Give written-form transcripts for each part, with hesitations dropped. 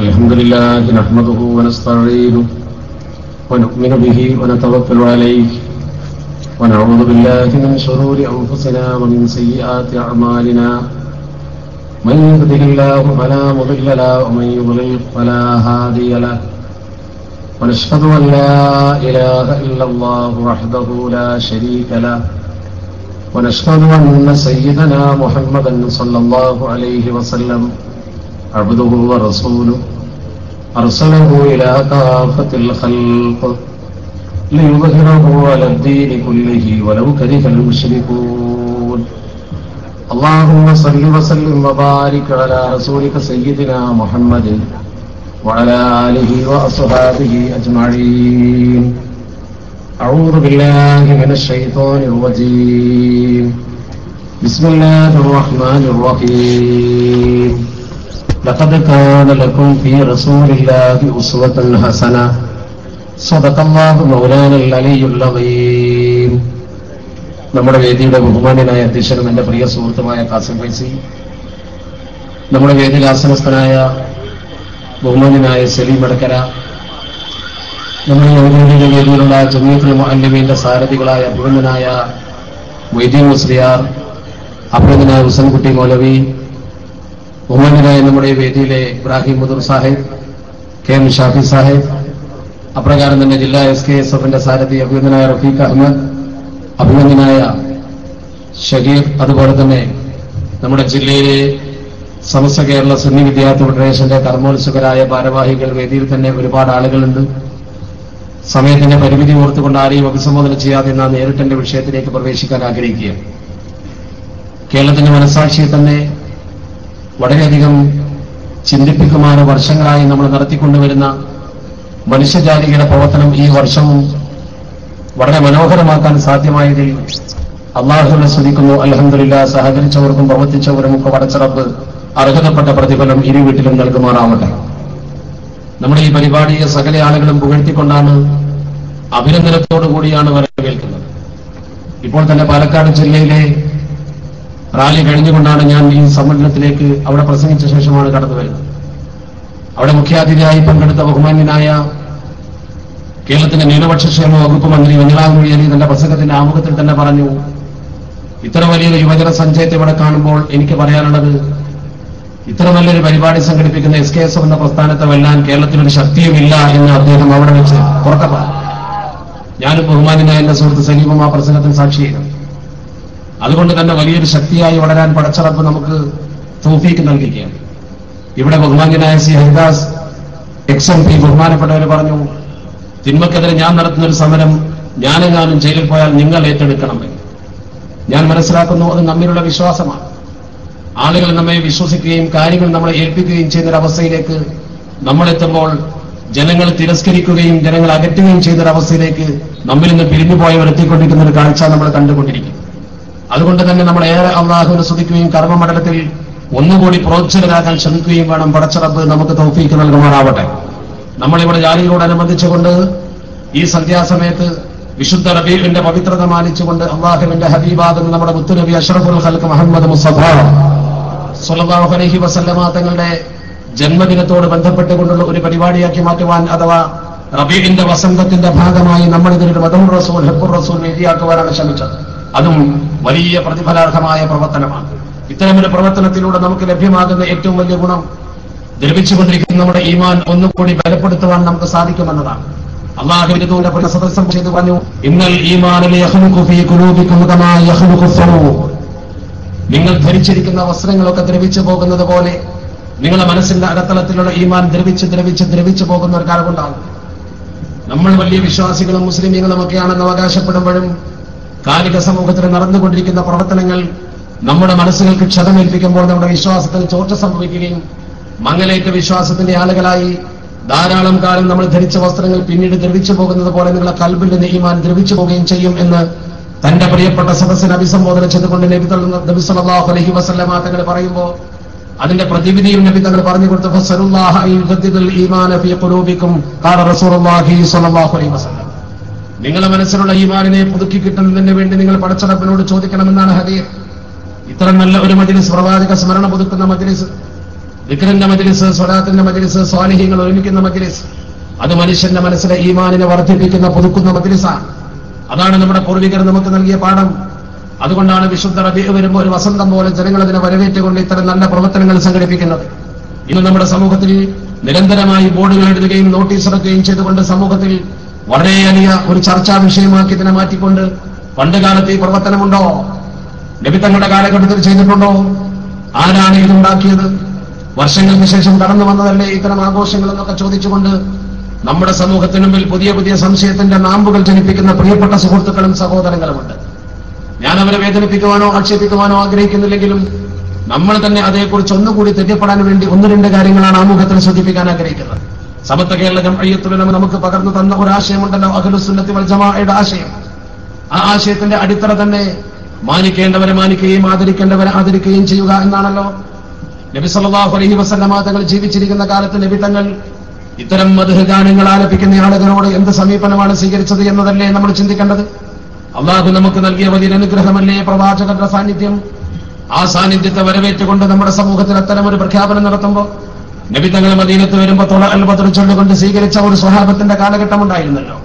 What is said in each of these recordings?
الحمد لله نحمده ونستعينه ونؤمن به ونتوكل عليه ونعوذ بالله من شرور أنفسنا ومن سيئات أعمالنا من يهده الله فلا مضل له ومن يضلل فلا هادي له ونشهد أن لا إله إلا الله وحده لا شريك له ونشهد أن سيدنا محمدا صلى الله عليه وسلم عبده ورسوله أرسله إلى كافة الخلق ليظهره على الدين كله ولو كره المشركون اللهم صل وسلم وبارك على رسولك سيدنا محمد وعلى آله وأصحابه أجمعين أعوذ بالله من الشيطان الرجيم بسم الله الرحمن الرحيم لقد كان لكم في رسول الله أسوة حسنة صدق الله مولانا العلي العظيم. നമ്മുടെ വേദിയുടെ ബഹുമാന്യനായ അധ്യക്ഷനും എൻ്റെ പ്രിയ സുഹൃത്തുമായ കാസിം ഫൈസി, നമ്മുടെ വേദിയിൽ ആസനസ്ഥനായ ബഹുമാന്യനായ സലീം അടക്കര, നമ്മുടെ ഔദ്യോഗിക വേദിയിലുള്ള ജമീഅത്തുൽ മുഅല്ലിമീന്റെ സാരഥികളായ അഭിനന്ദനായ മൊയ്തീൻ മുസ്ലിയാർ, അഭിനന്ദനായ ഹുസൻകുട്ടി മൗലവി, ബഹുമാന്യനായ നമ്മുടെ വേദിയിലെ ഇബ്രാഹിം മുദൂർ സാഹിബ്, കെ എം ഷാഫി സാഹിബ്, അപ്രകാരം തന്നെ ജില്ലാ SKSFന്റെ സാരഥി അഭിനന്ദനായ റഫീഖ് അഹമ്മദ്, അഭിനന്ദനായ ഷഹീർ, അതുപോലെ തന്നെ നമ്മുടെ ജില്ലയിലെ സമസ്ത കേരള സുന്നി വിദ്യാർത്ഥി ഫെഡറേഷന്റെ കർമ്മോത്സുകരായ ഭാരവാഹികൾ, വേദിയിൽ തന്നെ ഒരുപാട് ആളുകളുണ്ട്. സമയത്തിന്റെ പരിമിതി ഓർത്തുകൊണ്ട് ആരെയും അഭിസംബോധന ചെയ്യാതെ നാം നേരിട്ട് എന്റെ വിഷയത്തിലേക്ക് പ്രവേശിക്കാൻ ആഗ്രഹിക്കുകയാണ്. കേരളത്തിന്റെ മനസ്സാക്ഷിയെ തന്നെ വളരെയധികം ചിന്തിപ്പിക്കുമാറ് വർഷങ്ങളായി നമ്മൾ നടത്തിക്കൊണ്ടുവരുന്ന മനുഷ്യജാതിയുടെ പ്രവർത്തനം ഈ വർഷവും വളരെ മനോഹരമാക്കാൻ സാധ്യമായതിൽ അള്ളാഹുവിനെ സ്തുതിക്കുന്നു. അൽഹംദുലില്ലാഹ്. സഹകരിച്ചവർക്കും പ്രവർത്തിച്ചവരും ഒക്കെ പടച്ച റബ്ബ് അർഹതപ്പെട്ട പ്രതിഫലം ഇരു വീട്ടിലും നൽകുമാറാവട്ടെ. നമ്മുടെ ഈ പരിപാടിയെ സകല ആളുകളും പുകഴ്ത്തിക്കൊണ്ടാണ്, അഭിനന്ദനത്തോടു കൂടിയാണ് വരവേൽക്കുന്നത്. ഇപ്പോൾ തന്നെ പാലക്കാട് ജില്ലയിലെ റാലി കഴിഞ്ഞുകൊണ്ടാണ് ഞാൻ ഈ സമ്മേളനത്തിലേക്ക് അവിടെ പ്രസംഗിച്ച ശേഷമാണ് കടന്നു വരുന്നത്. അവിടെ മുഖ്യാതിഥിയായി പങ്കെടുത്ത ബഹുമാന്യനായ കേരളത്തിന്റെ ന്യൂനപക്ഷക്ഷേമ വകുപ്പ് മന്ത്രി വെഞ്ഞളാവ് മൊഴിയലി തന്റെ പ്രസംഗത്തിന്റെ ആമുഖത്തിൽ തന്നെ പറഞ്ഞു, ഇത്ര വലിയൊരു യുവജന സഞ്ചയത്തെ ഇവിടെ കാണുമ്പോൾ എനിക്ക് പറയാനുള്ളത്, ഇത്ര നല്ലൊരു പരിപാടി സംഘടിപ്പിക്കുന്ന SKSF എന്ന പ്രസ്ഥാനത്തെ വെല്ലാൻ കേരളത്തിലൊരു ശക്തിയുമില്ല എന്ന് അദ്ദേഹം അവിടെ വെച്ച് ഉറക്കെ പറഞ്ഞു. ഞാനും ബഹുമാന്യനായ എന്റെ സുഹൃത്ത് സലീമും ആ പ്രസംഗത്തിന് സാക്ഷിയായിരുന്നു. അതുകൊണ്ട് തന്നെ വലിയൊരു ശക്തിയായി വളരാൻ പടച്ച റബ്ബ് നമുക്ക് തൗഫീക്ക് നൽകിയിരിക്കുകയാണ്. ഇവിടെ ബഹുമാന്യനായ സി ഹരിദാസ് XMP ബഹുമാനപ്പെട്ടവർ പറഞ്ഞു, തിന്മക്കെതിരെ ഞാൻ നടത്തുന്നൊരു സമരം ഞാനെങ്ങാനും ജയിലിൽ പോയാൽ നിങ്ങൾ ഏറ്റെടുക്കണമെന്ന്. ഞാൻ മനസ്സിലാക്കുന്നു അത് നമ്മിലുള്ള വിശ്വാസമാണ്. ആളുകൾ നമ്മെ വിശ്വസിക്കുകയും കാര്യങ്ങൾ നമ്മളെ ഏൽപ്പിക്കുകയും ചെയ്യുന്നൊരവസ്ഥയിലേക്ക് നമ്മളെത്തുമ്പോൾ ജനങ്ങൾ തിരസ്കരിക്കുകയും ജനങ്ങൾ അകറ്റുകയും ചെയ്യുന്നൊരവസ്ഥയിലേക്ക് നമ്മിൽ നിന്ന് പിരിഞ്ഞുപോയവർ എത്തിക്കൊണ്ടിരിക്കുന്ന ഒരു കാഴ്ച നമ്മൾ കണ്ടുകൊണ്ടിരിക്കും. അതുകൊണ്ട് തന്നെ നമ്മൾ ഏറെ അള്ളാഹുവിനെ സ്തുതിക്കുകയും കർമ്മമണ്ഡലത്തിൽ ഒന്നുകൂടി പ്രോത്സാഹനരാകാൻ ശ്രമിക്കുകയും വേണം. പടച്ച റബ്ബ് നമുക്ക് തൗഫീക്ക് നൽകുമാറാവട്ടെ. നമ്മളിവിടെ ജാലിയോടനുബന്ധിച്ചുകൊണ്ട് ഈ സന്ധ്യാസമയത്ത് വിശുദ്ധ റബീഇന്റെ പവിത്രത മാനിച്ചുകൊണ്ട് അള്ളാഹുവിന്റെ ഹബീബാകുന്ന നമ്മുടെ മുത്തുനബി അഷ്റഫുൽ ഖൽഖ് മുഹമ്മദ് മുസ്തഫ സ്വല്ലല്ലാഹു അലൈഹി വസല്ലമ തങ്ങളുടെ ജന്മദിനത്തോട് ബന്ധപ്പെട്ടുകൊണ്ടുള്ള ഒരു പരിപാടിയാക്കി മാറ്റുവാൻ, അഥവാ റബീഇന്റെ വസന്തത്തിന്റെ ഭാഗമായി നമ്മൾ ഇതിനൊരു മദഹുർ റസൂൽ ഹബ്ബുർ റസൂൽ വേദിയാക്കുവാനാണ് ശ്രമിച്ചത്. അതും വലിയ പ്രതിഫലാർഹമായ പ്രവർത്തനമാണ്. ഇത്തരമൊരു പ്രവർത്തനത്തിലൂടെ നമുക്ക് ലഭ്യമാകുന്ന ഏറ്റവും വലിയ ഗുണം, ദ്രവിച്ചുകൊണ്ടിരിക്കുന്ന നമ്മുടെ ഈമാൻ ഒന്നുകൂടി ബലപ്പെടുത്തുവാൻ നമുക്ക് സാധിക്കുമെന്നതാണ്. അല്ലാഹുവിന്റെ ദൂതന്റെ സദസ്സം ചെയ്തു പറഞ്ഞു, ഇന്നൽ ഈമാന ലയഖ്ലുഖു ഫീ ഖുലൂബികും കമാ യഖ്ലുഖു ഥറൂ. നിങ്ങൾ ധരിച്ചിരിക്കുന്ന വസ്ത്രങ്ങളൊക്കെ ദ്രവിച്ചു പോകുന്നത് പോലെ നിങ്ങളുടെ മനസ്സിന്റെ അകത്തളത്തിലുള്ള ഈമാൻ ദ്രവിച്ചു പോകുന്ന ഒരു കാലമുണ്ടാകും. നമ്മൾ വലിയ വിശ്വാസികളും മുസ്ലിമീങ്ങളും ഒക്കെയാണെന്ന് അവകാശപ്പെടുമ്പോഴും കാലിക സമൂഹത്തിൽ നടന്നുകൊണ്ടിരിക്കുന്ന പ്രവർത്തനങ്ങൾ നമ്മുടെ മനസ്സുകൾക്ക് ക്ഷതമേൽപ്പിക്കുമ്പോൾ നമ്മുടെ വിശ്വാസത്തിൽ ചോർച്ച സംഭവിക്കുകയും മങ്ങലേറ്റ വിശ്വാസത്തിന്റെ ആളുകളായി ധാരാളം കാലം നമ്മൾ ധരിച്ച വസ്ത്രങ്ങൾ പിന്നീട് ദ്രവിച്ചു പോകുന്നത് പോലെ നിങ്ങളുടെ കൽബിൽ നിന്ന് ഈമാൻ ദ്രവിച്ചു പോവുകയും ചെയ്യും എന്ന് തന്റെ പ്രിയപ്പെട്ട സദസ്സിനെ അഭിസംബോധന ചെയ്തുകൊണ്ട് നബി സല്ലല്ലാഹു അലൈഹി വസല്ലമ തങ്ങൾ പറയുമ്പോൾ അതിന്റെ പ്രതിവിധിയും നബി തങ്ങൾ പറഞ്ഞു കൊടുത്തു, ഫസലുല്ലാഹ അയ്യുജദ്ദിദുൽ ഈമാന ഫീ ഖുലൂബികും ഖാല റസൂലുള്ളാഹി സ്വല്ലല്ലാഹു അലൈഹി വസല്ലം. നിങ്ങളുടെ മനസ്സിലുള്ള ഈമാനിനെ പുതുക്കി കിട്ടുന്നതിന് വേണ്ടി നിങ്ങൾ പടച്ച റബ്ബിനോട് ചോദിക്കണമെന്നാണ് ഹദീസ്. ഇത്ര നല്ല ഒരു മജ്ലിസ്, പ്രവാചക സ്മരണ പുതുക്കുന്ന മജ്ലിസ്, ദിക്റിന്റെ മജ്ലിസ്, സ്വലാത്തിന്റെ മജ്ലിസ്, സ്വാലിഹീങ്ങൾ ഒരുമിക്കുന്ന മജ്ലിസ്, അത് മനുഷ്യന്റെ മനസ്സിലെ ഈമാനിനെ വർദ്ധിപ്പിക്കുന്ന, പുതുക്കുന്ന മജ്ലിസാണ്. അതാണ് നമ്മുടെ പൂർവികർ നമുക്ക് നൽകിയ പാഠം. അതുകൊണ്ടാണ് വിശുദ്ധ റബീഉ വരുമ്പോൾ ഒരു വസന്തം പോലെ ജനങ്ങൾ അതിനെ വരവേറ്റുകൊണ്ട് ഇത്തരം നല്ല പ്രവർത്തനങ്ങൾ സംഘടിപ്പിക്കുന്നത്. ഇന്ന് നമ്മുടെ സമൂഹത്തിൽ നിരന്തരമായി ബോർഡുകൾ എഴുതുകയും നോട്ടീസ് ഇറക്കുകയും ചെയ്തുകൊണ്ട് സമൂഹത്തിൽ വളരെ വലിയ ഒരു ചർച്ചാ വിഷയമാക്കി ഇതിനെ മാറ്റിക്കൊണ്ട്, പണ്ട് കാലത്ത് ഈ പ്രവർത്തനമുണ്ടോ? നബി തങ്ങളുടെ കാലഘട്ടത്തിൽ ചെയ്തിട്ടുണ്ടോ? ആരാണ് ഇതുണ്ടാക്കിയത്? വർഷങ്ങൾക്ക് ശേഷം കടന്നു വന്നതല്ലേ ഇത്തരം ആഘോഷങ്ങൾ എന്നൊക്കെ ചോദിച്ചുകൊണ്ട് നമ്മുടെ സമൂഹത്തിന് മുമ്പിൽ പുതിയ പുതിയ സംശയത്തിന്റെ നാമ്പുകൾ ജനിപ്പിക്കുന്ന പ്രിയപ്പെട്ട സുഹൃത്തുക്കളും സഹോദരങ്ങളുമുണ്ട്. ഞാൻ അവരെ വേദനിപ്പിക്കുവാനോ ആക്ഷേപിക്കുവാനോ ആഗ്രഹിക്കുന്നില്ലെങ്കിലും നമ്മൾ തന്നെ അതേക്കുറിച്ച് ഒന്നുകൂടി തെറ്റിപ്പെടാൻ വേണ്ടി ഒന്ന് രണ്ട് കാര്യങ്ങളാണ് ആമുഖത്തിൽ സൂചിപ്പിക്കാൻ ആഗ്രഹിക്കുന്നത്. സമസ്ത കേരള ജംഇയ്യത്തുൽ ഉലമ നമുക്ക് പകർന്നു തന്ന ഒരു ആശയമുണ്ടല്ലോ, അഹ്ലുസ് സുന്നത്തി വൽ ജമാഅയുടെ ആശയം. ആ ആശയത്തിന്റെ അടിത്തറ തന്നെ മാനിക്കേണ്ടവരെ മാനിക്കുകയും ആദരിക്കേണ്ടവരെ ആദരിക്കുകയും ചെയ്യുക എന്നാണല്ലോ. നബി സല്ലല്ലാഹു അലൈഹി വസല്ലമ തങ്ങൾ ജീവിച്ചിരിക്കുന്ന കാലത്ത് നബി തങ്ങൾ ഇത്തരം മദ്ഹ് ഗാനങ്ങൾ ആലപിക്കുന്ന ആളുകളോട് എന്ത് സമീപനമാണ് സ്വീകരിച്ചത് എന്നതല്ലേ നമ്മൾ ചിന്തിക്കേണ്ടത്. അള്ളാഹു നമുക്ക് നൽകിയ വലിയ അനുഗ്രഹമല്ലേ പ്രവാചകന്റെ സാന്നിധ്യം. ആ സാന്നിധ്യത്തെ വരവേറ്റുകൊണ്ട് നമ്മുടെ സമൂഹത്തിൽ അത്തരം ഒരു പ്രഖ്യാപനം നടത്തുമ്പോൾ നബി തങ്ങൾ മദീനത്ത് വരുമ്പോൾ തൊള അൽ ബദ്ർ ചൊല്ലുകൊണ്ട് സ്വീകരിച്ച ഒരു സ്വഹാബത്തിന്റെ കാലഘട്ടം ഉണ്ടായിരുന്നല്ലോ.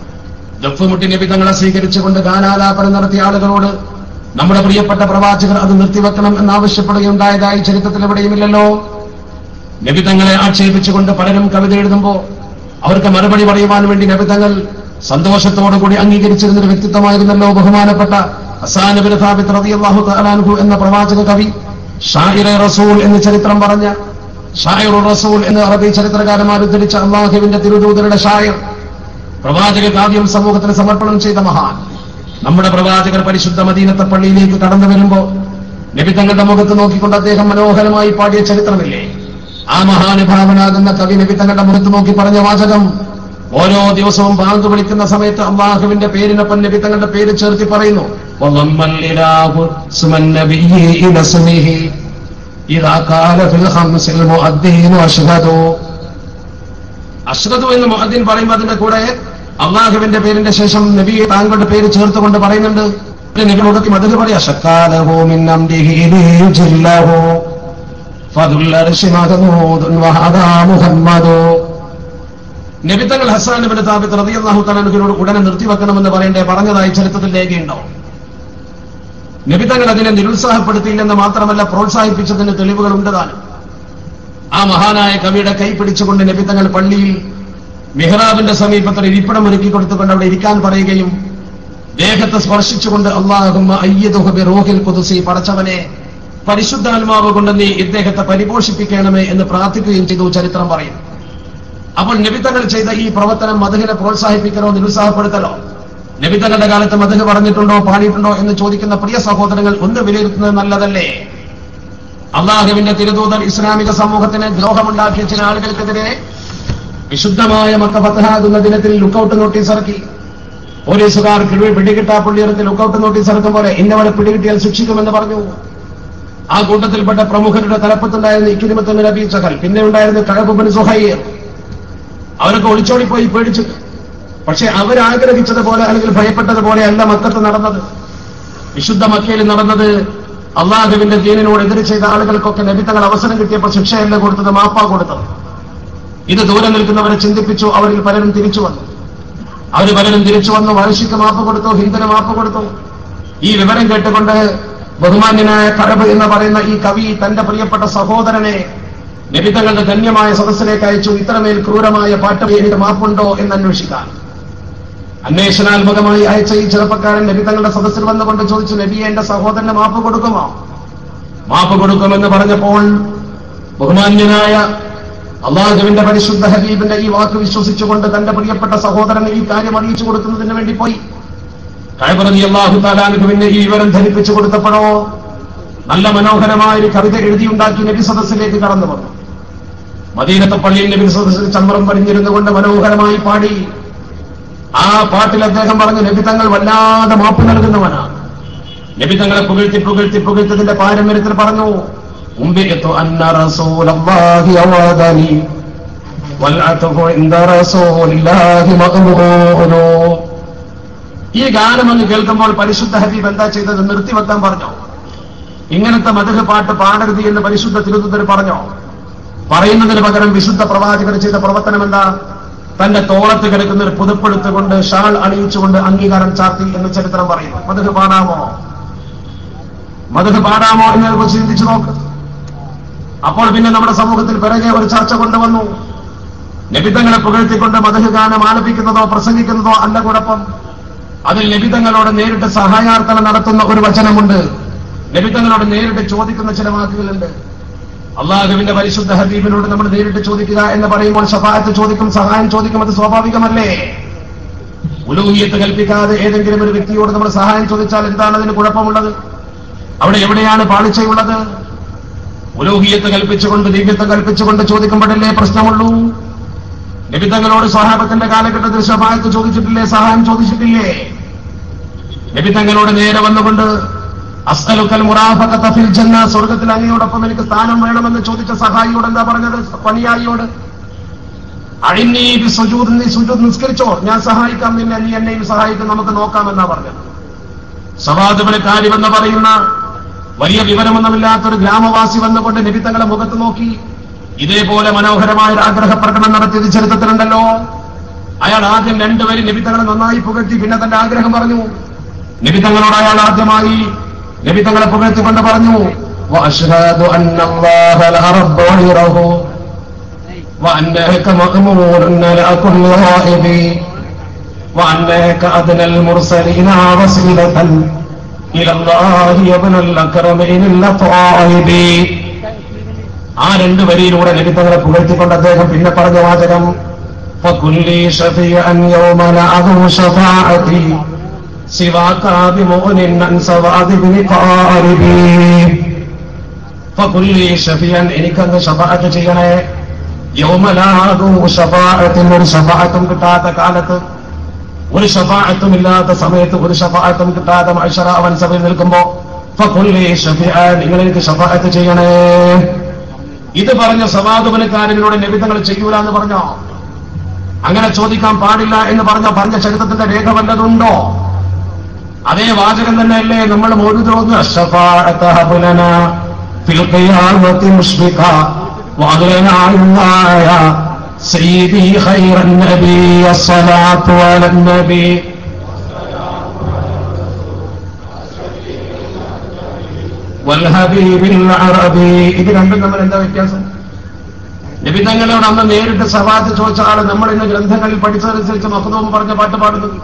ദഫ്മുട്ടി നബി തങ്ങളെ സ്വീകരിച്ചുകൊണ്ട് ഗാനാലാപനം നടത്തിയ ആളുകളോട് നമ്മുടെ പ്രിയപ്പെട്ട പ്രവാചകർ അത് നിർത്തിവെക്കണം എന്നാവശ്യപ്പെടുകയുണ്ടായതായി ചരിത്രത്തിൽ എവിടെയുമില്ലല്ലോ. നബി തങ്ങളെ ആക്ഷേപിച്ചുകൊണ്ട് പലരും കവിത എഴുതുമ്പോൾ അവർക്ക് മറുപടി പറയുവാൻ വേണ്ടി നബി തങ്ങൾ സന്തോഷത്തോടുകൂടി അംഗീകരിച്ചിരുന്നൊരു വ്യക്തിത്വമായിരുന്നല്ലോ ബഹുമാനപ്പെട്ട ഹസ്സാൻ ഇബ്നു സാബിത്ത് റളിയല്ലാഹു തആല അൻഹു എന്ന പ്രവാചക കവി. ഷാഇറെ റസൂൽ എന്ന് ചരിത്രം പറഞ്ഞ, ഷാഇറുർ റസൂൽ എന്ന് അറബി ചരിത്രകാരന്മാർ ഉദ്ധരിച്ച അല്ലാഹുവിന്റെ തിരുദൂതരുടെ ഷാഇർ, പ്രവാചക കാവ്യം സമൂഹത്തിന് സമർപ്പണം ചെയ്ത മഹാൻ. നമ്മുടെ പ്രവാചകർ പരിശുദ്ധ മദീനത്തെ പള്ളിയിലേക്ക് കടന്നു വരുമ്പോ നബി തങ്ങളുടെ മുഖത്ത് നോക്കിക്കൊണ്ട് അദ്ദേഹം മനോഹരമായി പാടിയ ചരിത്രമില്ലേ? ആ മഹാനുഭാവനാകുന്ന കവി നബി തങ്ങളുടെ മുഖത്ത് നോക്കി പറഞ്ഞ വാചകം, ഓരോ ദിവസവും ബാങ്ക് വിളിക്കുന്ന സമയത്ത് അല്ലാഹുവിന്റെ പേരിനൊപ്പം നബി തങ്ങളുടെ പേര് ചേർത്തി പറയുന്നു, അഷ്ഹദു എന്ന് മുഅദ്ദിൻ പറയുമ്പോൾ അതിന്റെ കൂടെ അള്ളാഹുവിന്റെ പേരിന്റെ ശേഷം നബിയെ താങ്കളുടെ പേര് ചേർത്തുകൊണ്ട് പറയുന്നുണ്ട്. നബിയോടൊക്കെ മദഹ് പറയാ, ശക്കാലഹു മിൻ അംരിഹി ലിയുജില്ലഹു ഫദുൽ അർശി മഹ്മൂദുൻ വഹദാ മുഹമ്മദു. നബി തങ്ങൾ ഹസ്സാൻ ഇബ്നു സാബിത്ത് റളിയല്ലാഹു തആല അൻഹുവിനോട് ഉടനെ നിർത്തിവെക്കണമെന്ന് പറയണ്ടേ പറഞ്ഞതായി ചരിത്രത്തിൽ രേഖയുണ്ടോ? നബി തങ്ങൾ അതിനെ നിരുത്സാഹപ്പെടുത്തിയില്ലെന്ന് മാത്രമല്ല പ്രോത്സാഹിപ്പിച്ചതിന് തെളിവുകളുണ്ട് താനും. ആ മഹാനായ കവിയുടെ കൈ പിടിച്ചുകൊണ്ട് നബി തങ്ങൾ പള്ളിയിൽ മിഹ്റാബിന്റെ സമീപത്തിൽ ഇരിപ്പിടം ഒരുക്കി കൊടുത്തുകൊണ്ട് അവിടെ ഇരിക്കാൻ പറയുകയും ദേഹത്തെ സ്പർശിച്ചുകൊണ്ട് അല്ലാഹുമ്മ അയ്യിദുഹു ബിറൂഹിൽ ഖുദ്സി, പടച്ചവനെ പരിശുദ്ധാത്മാവ് കൊണ്ട് നീ ഇദ്ദേഹത്തെ പരിപോഷിപ്പിക്കണമേ എന്ന് പ്രാർത്ഥിക്കുകയും ചെയ്തു ചരിത്രം പറയുന്നു. അപ്പോൾ നബി തങ്ങൾ ചെയ്ത ഈ പ്രവർത്തനം മദ്ഹിനെ പ്രോത്സാഹിപ്പിക്കലോ നിരുത്സാഹപ്പെടുത്തലോ? നബി തങ്ങളുടെ കാലത്ത് മദ്ഹ് പറഞ്ഞിട്ടുണ്ടോ പാടിയിട്ടുണ്ടോ എന്ന് ചോദിക്കുന്ന പ്രിയ സഹോദരങ്ങൾ ഒന്ന് വിലയിരുത്തുന്നത് നല്ലതല്ലേ? അള്ളാഹുവിന്റെ തിരുദൂതർ ഇസ്ലാമിക സമൂഹത്തിന് ദ്രോഹമുണ്ടാക്കിയ ചില ആളുകൾക്കെതിരെ വിശുദ്ധമായ മക്ക ഫതഹാകുന്ന ദിനത്തിൽ ലുക്കൌട്ട് നോട്ടീസ് ഇറക്കി. പോലീസുകാർ പിടികിട്ടാപ്പുള്ളിയിറക്കി ലുക്കൌട്ട് നോട്ടീസ് ഇറക്കും പോലെ ഇന്നവരെ പിടികിട്ടിയാൽ ശിക്ഷിക്കുമെന്ന് പറഞ്ഞു. ആ കൂട്ടത്തിൽപ്പെട്ട പ്രമുഖരുടെ തലപ്പത്തുണ്ടായിരുന്ന ഇക്രിമത്ത് ബിൻ അബീ ജഹൽ, പിന്നെ ഉണ്ടായിരുന്ന കഅബ് ബിൻ സുഹൈർ, അവരൊക്കെ ഒളിച്ചോടിപ്പോയി പേടിച്ചു. പക്ഷെ അവരാഗ്രഹിച്ചതുപോലെ അല്ലെങ്കിൽ ഭയപ്പെട്ടതുപോലെ അല്ല മക്കത്ത് നടന്നത്. വിശുദ്ധ മക്കയിൽ നടന്നത് അള്ളാഹുവിന്റെ ദീനിനോട് എതിര് ചെയ്ത ആളുകൾക്കൊക്കെ നബി തങ്ങൾ അവസരം കിട്ടിയപ്പോൾ ശിക്ഷയല്ല കൊടുത്തത്, മാപ്പാ കൊടുത്തത്. ഇത് ദൂരെ നിൽക്കുന്നവരെ ചിന്തിപ്പിച്ചു. അവരിൽ പലരും തിരിച്ചു വന്നു. വഴശിക്ക് മാപ്പ് കൊടുത്തു, ഹിന്ദുന് മാപ്പ് കൊടുത്തു. ഈ വിവരം കേട്ടുകൊണ്ട് ബഹുമാന്യനായ കഅബ് എന്ന് പറയുന്ന ഈ കവി തന്റെ പ്രിയപ്പെട്ട സഹോദരനെ നബി തങ്ങളുടെ ധന്യമായ സദസ്സിലേക്ക് അയച്ചു. ഇത്രമേൽ ക്രൂരമായ പാട്ട് എനിക്ക് മാപ്പുണ്ടോ എന്ന് അന്വേഷിക്കാൻ. അന്വേഷണാത്മകമായി അയച്ച ഈ ചെറുപ്പക്കാരൻ നബി തങ്ങളുടെ സദസ്സിൽ വന്നുകൊണ്ട് ചോദിച്ചു, നബിയെ എന്റെ സഹോദരന് മാപ്പ് കൊടുക്കുമോ? മാപ്പ് കൊടുക്കുമെന്ന് പറഞ്ഞപ്പോൾ ബഹുമാന്യനായ അള്ളാഹുവിന്റെ പരിശുദ്ധ ഹബീബിന്റെ ഈ വാക്ക് വിശ്വസിച്ചുകൊണ്ട് തന്റെ പ്രിയപ്പെട്ട സഹോദരന് ഈ കാര്യം അറിയിച്ചു കൊടുക്കുന്നതിന് വേണ്ടി പോയി. കഅബ് റളിയല്ലാഹു തആല അൻഹുവിനെ ഈ വിവരം ധരിപ്പിച്ചു കൊടുത്തപ്പോഴോ നല്ല മനോഹരമായ ഒരു കവിത എഴുതിയുണ്ടാക്കി നബി സദസ്സിലേക്ക് കടന്നു വന്നു. മദീനത്തെ പള്ളിയിൽ നബി സദസ്സിൽ ചമ്രം പടിഞ്ഞിരുന്നു കൊണ്ട് മനോഹരമായി പാടി. ആ പാട്ടിൽ അദ്ദേഹം പറഞ്ഞു, നബി തങ്ങൾ വല്ലാതെ മാപ്പ് നൽകുന്നവനാണ്. നബി തങ്ങളെ പുകഴ്ത്തിയതിന്റെ പാരമ്പര്യത്തിൽ പറഞ്ഞു, അന്ന റസൂലല്ലാഹി അവദനി വൽഅത്ഫു ഇൻദ റസൂലില്ലാഹി മഖ്ബൂലു. ഈ ഗാനം ഒന്ന് കേൾക്കുമ്പോൾ പരിശുദ്ധ ഹബീബ് എന്താ ചെയ്തത്? നിർത്തിവെക്കാൻ പറഞ്ഞോ? ഇങ്ങനത്തെ മദ്ഹ് പാട്ട് പാടരുത് എന്ന് പരിശുദ്ധ തിരുദൂതർ പറഞ്ഞോ? പറയുന്നതിന് പകരം വിശുദ്ധ പ്രവാചകർ ചെയ്ത പ്രവർത്തനം എന്താ? തന്റെ തോളത്ത് കിടക്കുന്ന ഒരു പുതുപ്പെടുത്തുകൊണ്ട് ഷാൾ അണിയിച്ചുകൊണ്ട് അംഗീകാരം ചാർത്തി എന്ന് ചരിത്രം പറയുന്നു. മദ്ഹ് പാടാമോ? മദ്ഹ് പാടാമോ എന്നതിനെ കുറിച്ച് ചിന്തിച്ചു നോക്ക്. അപ്പോൾ പിന്നെ നമ്മുടെ സമൂഹത്തിൽ പിറകെ ഒരു ചർച്ച കൊണ്ടുവന്നു. നബിതങ്ങളെ പുകഴ്ത്തിക്കൊണ്ട് മദ്ഹ് ഗാനം ആലപിക്കുന്നതോ പ്രസംഗിക്കുന്നതോ അല്ല കുഴപ്പം. അതിൽ നബിതങ്ങളോട് നേരിട്ട് സഹായാർത്ഥന നടത്തുന്ന ഒരു വചനമുണ്ട്. നബിതങ്ങളോട് നേരിട്ട് ചോദിക്കുന്ന ചില വാക്കുകളുണ്ട്. അള്ളാഹുവിന്റെ പരിശുദ്ധ ഹബീബിനോട് നമ്മൾ നേരിട്ട് ചോദിക്കുക എന്ന് പറയുമ്പോൾ ശഫാഅത്ത് ചോദിക്കും, സഹായം ചോദിക്കും. അത് സ്വാഭാവികമല്ലേ? ഉലൂഹിയത്ത് കൽപ്പിക്കാതെ ഏതെങ്കിലും ഒരു വ്യക്തിയോട് നമ്മൾ സഹായം ചോദിച്ചാൽ എന്താണ് അതിന് കുഴപ്പമുള്ളത്? അവിടെ എവിടെയാണ് പാളിച്ചയുള്ളത്? ഉലൂഹിയത്ത് കൽപ്പിച്ചുകൊണ്ട് ദിവ്യത്വം കൽപ്പിച്ചുകൊണ്ട് ചോദിക്കുമ്പോഴല്ലേ പ്രശ്നമുള്ളൂ. നബിതങ്ങളോട് സ്വഹാബത്തിന്റെ കാലഘട്ടത്തിൽ ശഫാഅത്ത് ചോദിച്ചിട്ടില്ലേ? സഹായം ചോദിച്ചിട്ടില്ലേ? നബിതങ്ങളോട് നേരെ വന്നുകൊണ്ട് അസ്അലുക്കൽ മുറാഫഖത ഫിൽ ജന്ന, സ്വർഗ്ഗത്തിൽ അങ്ങയോടൊപ്പം എനിക്ക് സ്ഥാനം വേണമെന്ന് ചോദിച്ച സഹായിയോട് എന്താ പറഞ്ഞത്? പണിയായിയോട് അഴിന്നീ ബിസുജൂദ്, നീ സുജൂദ് നിസ്കരിച്ചോ, ഞാൻ സഹായിക്കാം നിന്നെ, നീ എന്നെയും സഹായിക്കും, നമുക്ക് നോക്കാമെന്നാ പറഞ്ഞത്. സവാദ് ഇബ്നു കാലിബ് എന്ന് പറയുന്ന വലിയ വിവരമൊന്നുമില്ലാത്തൊരു ഗ്രാമവാസി വന്നുകൊണ്ട് നബി തങ്ങളെ മുഖത്ത് നോക്കി ഇതേപോലെ മനോഹരമായ ഒരു ആഗ്രഹ പ്രകടനം നടത്തിയത് ചരിത്രത്തിലുണ്ടല്ലോ. അയാൾ ആദ്യം രണ്ടുപേരും നബി തങ്ങളെ നന്നായി പുകഴ്ത്തി, പിന്നെ തന്റെ ആഗ്രഹം പറഞ്ഞു. നബി തങ്ങളോട് അയാൾ ആദ്യമായി നബി തങ്ങളെ പുകഴ്ത്തിക്കൊണ്ട് പറഞ്ഞു, വഅശ്ഹദു അന്നല്ലാഹ ലാ റബ്ബ ഗൈറഹു വഅന്നക മഅ്മൂറുൻ ലഅകുൽ ഗായിബി വഅന്നക അദ്നൽ മുർസലീന വസീലതൻ ഇലല്ലാഹി യബ്നൽ അക്രമീനിൽ ത്വായിബി. ആ രണ്ട് വരിയിലൂടെ നബി തങ്ങളെ പുകഴ്ത്തിക്കൊണ്ട് അദ്ദേഹം പിന്നെ പറഞ്ഞ വാചകം, ഫകുല്ലി ശഫീഅൻ യൗമ ലഅഹു ശഫാഅതി സിവാക ബിമുഅ്നിൻ അൻ സവാദി ബിനി ഖാരിബി. ഫകുല്ലി ശഫീഅൻ, എനിക്കങ്ങ് ശഫാഅത്ത് ചെയ്യണേ. യൗമ ലഅഹു ശഫാഅത്തിൻ, ഒരു ശഫാഅത്തും കിട്ടാത്ത കാലത്ത്, ഒരു ശഫാഅത്തും ഇല്ലാത്ത സമയത്ത്, ഒരു ശഫാഅത്തും കിട്ടാതെ മഅ്ശറ അവൻ സഭയിൽ നിൽക്കുമ്പോ ഫകുല്ലി ശഫീഅൻ, നിങ്ങൾ എനിക്ക് ശഫാഅത്ത് ചെയ്യണേ. ഇത് പറഞ്ഞ സവാദ് ഇബ്നു കാലിബിനോട് നബി തങ്ങൾ ചെയ്യൂല എന്ന് പറഞ്ഞോ? അങ്ങനെ ചോദിക്കാൻ പാടില്ല എന്ന് പറഞ്ഞ ചരിത്രത്തിന്റെ രേഖ വല്ലതുണ്ടോ? അതേ വാചകം തന്നെയല്ലേ നമ്മൾ മൗലൂദ് ഓതുന്നത്, അശ്ശഫാഅത ഹബ്ലനാ ഫിൽ ഖിയാമത്തി മുശ്ഫിഖ വഅഗ്ലനാ ഇല്ലായ സയ്യിദി ഖൈറൻ നബി അസ്സലാത്തു അലൻ നബി. ഇത് രണ്ടും നമ്മൾ എന്താ വ്യത്യാസം? നബി തങ്ങളോട് അന്ന് നേരിട്ട് സവാത്ത് ചോദിച്ച ആള് നമ്മൾ ഇന്ന് ഗ്രന്ഥങ്ങളിൽ പഠിച്ചതനുസരിച്ച് മഖ്ദൂം പറഞ്ഞ പാട്ട് പാടുന്നത്.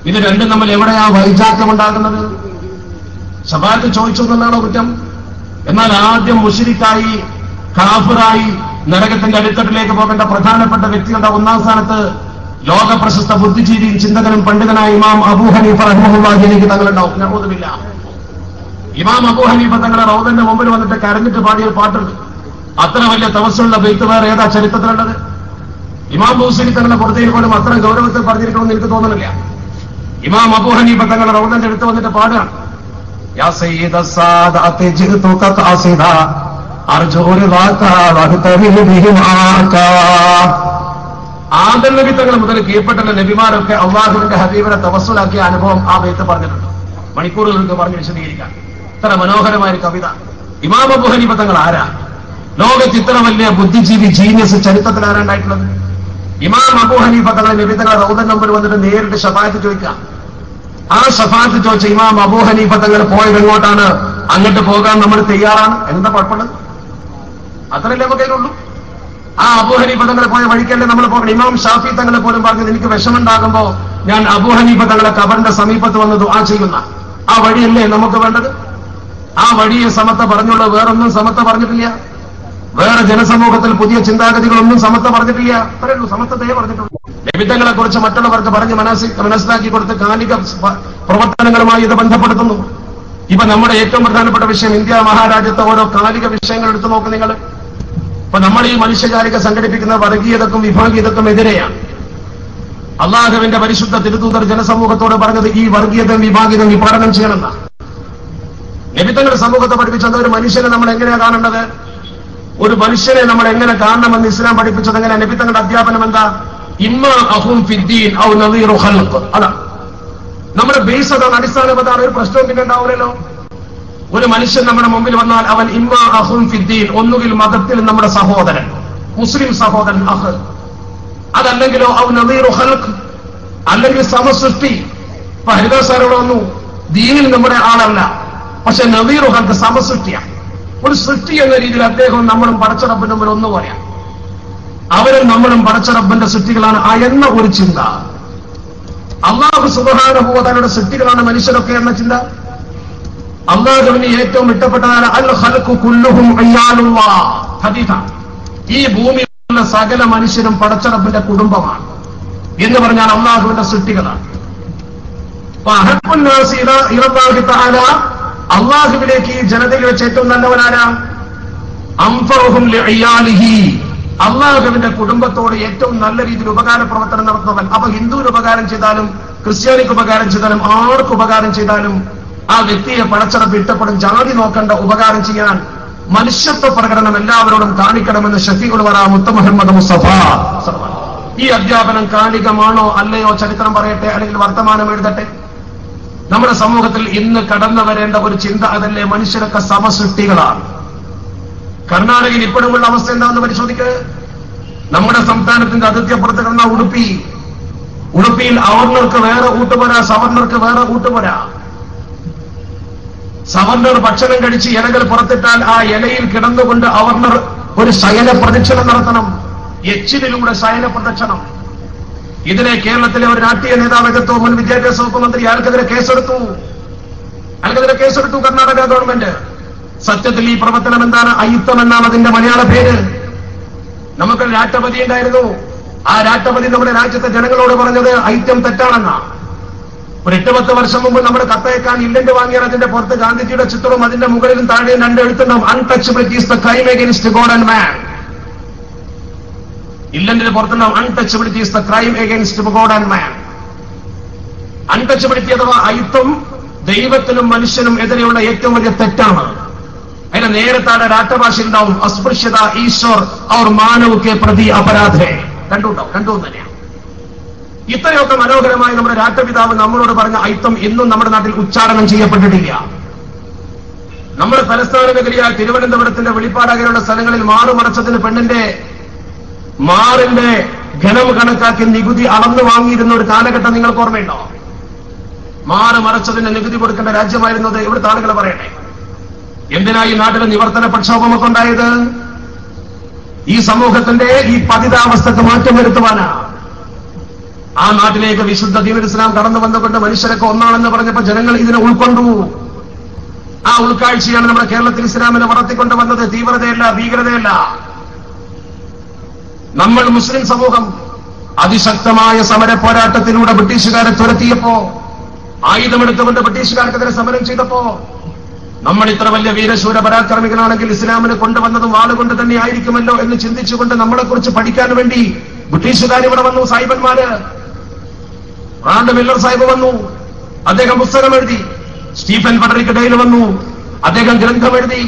ഇത് രണ്ടും നമ്മൾ എവിടെയാ വൈജാത്യം ഉണ്ടാകുന്നത്? സവാത്ത് ചോദിച്ചു എന്നാണോ കുറ്റം? എന്നാൽ ആദ്യം മുശ്രിക്കായി കാഫിറായി നരകത്തിന്റെ അടിത്തട്ടിലേക്ക് പോകേണ്ട പ്രധാനപ്പെട്ട വ്യക്തികളുടെ ഒന്നാം സ്ഥാനത്ത് ലോക പ്രശസ്ത ബുദ്ധിജീവിയും ചിന്തകനും പണ്ഡിതനായ ഇമാം അബൂ ഹനീഫ റഹിമഹുല്ലാഹി അലൈഹി തങ്ങളുണ്ടാവും. നഊദുബില്ല. ഇമാം അബൂ ഹനീഫ തങ്ങളുടെ റൗദന്റെ മുമ്പിൽ വന്നിട്ട് കരഞ്ഞിട്ട് പാടിയ പാട്ടുണ്ട്. അത്ര വലിയ തവസ്സുള്ള ബൈത്ത് വേറെ ഏതാ ചരിത്രത്തിലുള്ളത്? ഇമാം ബൂസരി തങ്ങളുടെ പുറത്തേൽ പോലും അത്ര ഗൗരവത്തിൽ പറഞ്ഞിരിക്കണമെന്ന് എനിക്ക് തോന്നുന്നില്ല. ഇമാം അബൂ ഹനീഫ തങ്ങളുടെ റൗദന്റെ അടുത്ത് വന്നിട്ട് പാടുകയാണ്, യാ സയ്യിദ സാദാതി ജിതുക ഖാസിദ അർജു റിദാക വഹ്തബി ബിഹിമാക. ആദം നബി തങ്ങൾ മുതൽ കീഴ്പ്പെട്ട നബിമാരൊക്കെ അള്ളാഹുവിന്റെ ഹബീബിനെ തവസ്സുലാക്കിയ അനുഭവം ആ ബൈത്ത് പറഞ്ഞിട്ടുണ്ട്. മണിക്കൂറുകൾക്ക് പറഞ്ഞ് വിശദീകരിക്കാൻ ഇത്ര മനോഹരമായ കവിത. ഇമാം അബൂ ഹനീഫ തങ്ങൾ ആരാ? ലോകത്ത് ഇത്ര വലിയ ബുദ്ധിജീവി ജീനിയസ് ചരിത്രത്തിൽ ആരാണ്ടായിട്ടുള്ളത്? ഇമാം അബൂ ഹനീഫ തങ്ങൾ നബി തങ്ങൾ റൗദൻ നമ്പർ വന്നിട്ട് നേരിട്ട് ശഫാഅത്ത് ചോദിക്കാം. ആ ശഫാഅത്ത് ചോദിച്ച ഇമാം അബൂ ഹനീഫ തങ്ങൾ പോയത് എങ്ങോട്ടാണ്? അങ്ങോട്ട് പോകാൻ നമ്മൾ തയ്യാറാണ്. എന്താ കുഴപ്പമുള്ളത്? അത്രയല്ലേ നമുക്ക് കയ്യിലുള്ളൂ. ആ അബൂ ഹനീഫ തങ്ങളെ പോയ വഴിക്കല്ലേ നമ്മൾ പോകണം. ഇമാം ഷാഫി തങ്ങളെ പോലും പറഞ്ഞത്, എനിക്ക് വിഷമുണ്ടാകുമ്പോ ഞാൻ അബൂ ഹനീഫ തങ്ങളെ ഖബറിന്റെ സമീപത്ത് വന്ന് ദുആ ചെയ്യുന്ന ആ വഴിയല്ലേ നമുക്ക് വേണ്ടത്? ആ വഴിയെ സമത്ത പറഞ്ഞുള്ളൂ, വേറൊന്നും സമത്ത പറഞ്ഞിട്ടില്ല. വേറെ ജനസമൂഹത്തിൽ പുതിയ ചിന്താഗതികളൊന്നും സമത്ത പറഞ്ഞിട്ടില്ല. അത്രയുള്ളൂ, സമത്വത്തെ പറഞ്ഞിട്ടുള്ളൂ. നബിതങ്ങളെ കുറിച്ച് മറ്റുള്ളവർക്ക് പറഞ്ഞ് മനസ്സിലാക്കി കൊടുത്ത് കാലിക പ്രവർത്തനങ്ങളുമായി ഇത് ബന്ധപ്പെടുത്തുന്നു. ഇപ്പൊ നമ്മുടെ ഏറ്റവും പ്രധാനപ്പെട്ട വിഷയം, ഇന്ത്യ മഹാരാജ്യത്തെ ഓരോ കാലിക വിഷയങ്ങൾ എടുത്തു നോക്ക് നിങ്ങൾ. ഇപ്പൊ നമ്മൾ ഈ മനുഷ്യകാലിക സംഘടിപ്പിക്കുന്ന വർഗീയതക്കും വിഭാഗീയതക്കും എതിരെയാണ്. അള്ളാഹുവിന്റെ പരിശുദ്ധ തിരുദൂതർ ജനസമൂഹത്തോട് പറഞ്ഞത് ഈ വർഗീയതയും വിഭാഗീയതയും വിഭാടനം ചെയ്യണമെന്ന. നബിതങ്ങളുടെ സമൂഹത്തെ പഠിപ്പിച്ചത് ഒരു മനുഷ്യനെ നമ്മൾ എങ്ങനെയാ കാണേണ്ടത്, ഒരു മനുഷ്യനെ നമ്മൾ എങ്ങനെ കാണണമെന്ന് ഇസ്ലാം പഠിപ്പിച്ചത് എങ്ങനെ? നബിതങ്ങളുടെ അധ്യാപനം എന്താ? ഇമ്മ അഹും ഫിദ്ദീൻ ഔ നദീറു ഖൽഖ്. അതാ നമ്മുടെ ബേസ്, അതാണ് അടിസ്ഥാനം. അതാണ് ഒരു പ്രശ്നവും പിന്നെ ഉണ്ടാവില്ലല്ലോ. ഒരു മനുഷ്യൻ നമ്മുടെ മുമ്പിൽ വന്നാൽ അവൻ ഇമ്മാ അഖുൻ ഫിദ്ദീൻ, ഒന്നുകിൽ മതത്തിൽ നമ്മുടെ സഹോദരൻ, മുസ്ലിം സഹോദരൻ അഖ്, അതല്ലെങ്കിലോ അവ നദീറു ഖൽഖ്, അല്ലെങ്കിൽ സമസൃഷ്ടി. ഇപ്പൊ ഹരിദാസാരോട് വന്നു, ദീനിൽ നമ്മുടെ ആളല്ല, പക്ഷെ നദീറു ഖൽഖ് സമസൃഷ്ടിയാണ്. ഒരു സൃഷ്ടി എന്ന രീതിയിൽ അദ്ദേഹം നമ്മളും പടച്ചറബിന്റെ മുമ്പിൽ ഒന്നുപോലെയാണ്. അവരും നമ്മളും പടച്ചറബിന്റെ സൃഷ്ടികളാണ് എന്ന ഒരു ചിന്ത. അല്ലാഹു സുബ്ഹാനഹു വ തആലയുടെ സൃഷ്ടികളാണ് മനുഷ്യരൊക്കെ എന്ന ചിന്ത. അല്ലാഹുവിന് ഏറ്റവും ഇഷ്ടപ്പെട്ടതാണ് അൽ ഖൽഖു കുല്ലുഹും അയ്യാലുല്ലാഹ്. ഹദീസാണ്. ഈ ഭൂമിയിലുള്ള സകല മനുഷ്യരും പടച്ചറബിന്റെ കുടുംബമാണ് എന്ന് പറഞ്ഞാൽ അല്ലാഹുവിന്റെ സൃഷ്ടികളാണ്. അള്ളാഹുവിലേക്ക് ഈ ജനതയിൽ വെച്ച് ഏറ്റവും നല്ലവനാരാ? അൻഫഉഹും ലിഇയാലിഹി, അള്ളാഹുവിന്റെ കുടുംബത്തോട് ഏറ്റവും നല്ല രീതിയിൽ ഉപകാര പ്രവർത്തനം നടത്തുന്നവൻ. അപ്പൊ ഹിന്ദുവിന് ഉപകാരം ചെയ്താലും ക്രിസ്ത്യാനിക്ക് ഉപകാരം ചെയ്താലും ആർക്ക് ഉപകാരം ചെയ്താലും ആ വ്യക്തിയെ പടച്ചറബ് ഇഷ്ടപ്പെടും. ജാതി നോക്കേണ്ട, ഉപകാരം ചെയ്യാൻ മനുഷ്യത്വ പ്രകടനം എല്ലാവരോടും കാണിക്കണമെന്ന് ഷഫീഉൽ വറ മുത്ത മുഹമ്മദ് മുസ്തഫ. ഈ അധ്യാപനം കാലികമാണോ അല്ലയോ ചരിത്രം പറയട്ടെ, അല്ലെങ്കിൽ വർത്തമാനം എഴുതട്ടെ. നമ്മുടെ സമൂഹത്തിൽ ഇന്ന് കടന്നു വരേണ്ട ഒരു ചിന്ത അതല്ലേ, മനുഷ്യരൊക്കെ സമസൃഷ്ടികളാണ്. കർണാടകയിൽ ഇപ്പോഴുമുള്ള അവസ്ഥ എന്താണെന്ന് പരിശോധിക്കുക. നമ്മുടെ സംസ്ഥാനത്തിന്റെ അതിർത്തിയപ്പുറത്ത് കിടന്ന ഉടുപ്പിയിൽ അവർണർക്ക് വേറെ ഊട്ടുപോരാ, സവർണർക്ക് വേറെ ഊട്ടുപോരാ. സവർണർ ഭക്ഷണം കഴിച്ച് ഇലകൾ പുറത്തിട്ടാൽ ആ ഇലയിൽ കിടന്നുകൊണ്ട് അവർണർ ഒരു ശയന പ്രദക്ഷിണം നടത്തണം, എച്ചിലൂടെ ശയന പ്രദക്ഷിണം. ഇതിനെ കേരളത്തിലെ ഒരു രാഷ്ട്രീയ നേതാവകത്തോ മുൻ വിദ്യാഭ്യാസ വകുപ്പ് മന്ത്രി അയാൾക്കെതിരെ കേസെടുത്തു കർണാടക ഗവൺമെന്റ്. സത്യത്തിൽ ഈ പ്രവർത്തനം എന്താണ്? അയിത്തം എന്നാണ് അതിന്റെ മലയാള പേര്. നമുക്കൊരു രാഷ്ട്രപതി ഉണ്ടായിരുന്നു. ആ രാഷ്ട്രപതി നമ്മുടെ രാജ്യത്തെ ജനങ്ങളോട് പറഞ്ഞത് ഐറ്റം തെറ്റാണെന്നാ. ഒരു 8-10 വർഷം മുമ്പ് നമ്മുടെ കത്തയക്കാൻ ഇല്ലന്റ് വാങ്ങിയാൽ അതിന്റെ പുറത്ത് ഗാന്ധിജിയുടെ ചിത്രവും അതിന്റെ മുകളിലും താഴെയും 2 എഴുത്തുണ്ടാവും. Untouchability is the crime against God and man. ഇല്ലന്റിന് പുറത്തുണ്ടാവും untouchability is the crime against God and man. Untouchability അഥവാ അയിത്തം ദൈവത്തിനും മനുഷ്യനും എതിരെയുള്ള ഏറ്റവും വലിയ തെറ്റാണ്. അതിന്റെ നേരെ താഴെ രാഷ്ട്രഭാഷ ഉണ്ടാവും അസ്പൃശ്യത ഈശ്വർ ഔർ മാനവ് കെ പ്രതി അപരാധേ. രണ്ടും തന്നെയാണ്. ഇത്രയൊക്കെ മനോഹരമായി നമ്മുടെ രാഷ്ട്രപിതാവ് നമ്മളോട് പറഞ്ഞ ഐത്തം ഇന്നും നമ്മുടെ നാട്ടിൽ ഉച്ചാരണം ചെയ്യപ്പെട്ടിട്ടില്ല. നമ്മുടെ തലസ്ഥാന നഗരിയായ തിരുവനന്തപുരത്തിന്റെ വെളിപ്പാടകലുള്ള സ്ഥലങ്ങളിൽ മാറുമറച്ചതിന് പെണ്ണിന്റെ മാറിന്റെ ഘനം കണക്കാക്കി നികുതി അളന്നു വാങ്ങിയിരുന്ന ഒരു കാലഘട്ടം നിങ്ങൾക്ക് ഓർമ്മയുണ്ടോ? മാറ് മറച്ചതിന് നികുതി കൊടുക്കേണ്ട രാജ്യമായിരുന്നത്. ഇവിടുത്തെ ആളുകൾ പറയട്ടെ, എന്തിനാ ഈ നാട്ടിലെ നിവർത്തന പ്രക്ഷോഭമൊക്കെ ഉണ്ടായത്? ഈ സമൂഹത്തിന്റെ ഈ പതിതാവസ്ഥക്ക് മാറ്റം വരുത്തുവാനാ. ആ നാട്ടിലേക്ക് വിശുദ്ധ ദീനുൽ ഇസ്ലാം കടന്നു വന്നുകൊണ്ട് മനുഷ്യരൊക്കെ ഒന്നാണെന്ന് പറഞ്ഞപ്പോൾ ജനങ്ങൾ ഇതിനെ ഉൾക്കൊണ്ടു. ആ ഉൾക്കാഴ്ചയാണ് നമ്മുടെ കേരളത്തിൽ ഇസ്ലാമിനെ വളർത്തിക്കൊണ്ട് വന്നത്. തീവ്രതയല്ല, ഭീകരതയല്ല. നമ്മൾ മുസ്ലിം സമൂഹം അതിശക്തമായ സമര പോരാട്ടത്തിലൂടെ ബ്രിട്ടീഷുകാരെ തുരത്തിയപ്പോ, ആയുധമെടുത്തുകൊണ്ട് ബ്രിട്ടീഷുകാർക്കെതിരെ സമരം ചെയ്തപ്പോ, നമ്മൾ ഇത്ര വലിയ വീരശൂര പരാക്രമികളാണെങ്കിൽ ഇസ്ലാമിനെ കൊണ്ടുവന്നതും വാളുകൊണ്ട് തന്നെ ആയിരിക്കുമല്ലോ എന്ന് ചിന്തിച്ചുകൊണ്ട് നമ്മളെക്കുറിച്ച് പഠിക്കാൻ വേണ്ടി ബ്രിട്ടീഷുകാർ ഇവിടെ വന്നു. സാഹിബന്മാര്, റാണ്ട് മില്ലർ സാഹിബ് വന്നു, അദ്ദേഹം പുസ്തകം എഴുതി. സ്റ്റീഫൻ ഫെഡറിക് ഡെയിൽ വന്നു, അദ്ദേഹം ഗ്രന്ഥം എഴുതി.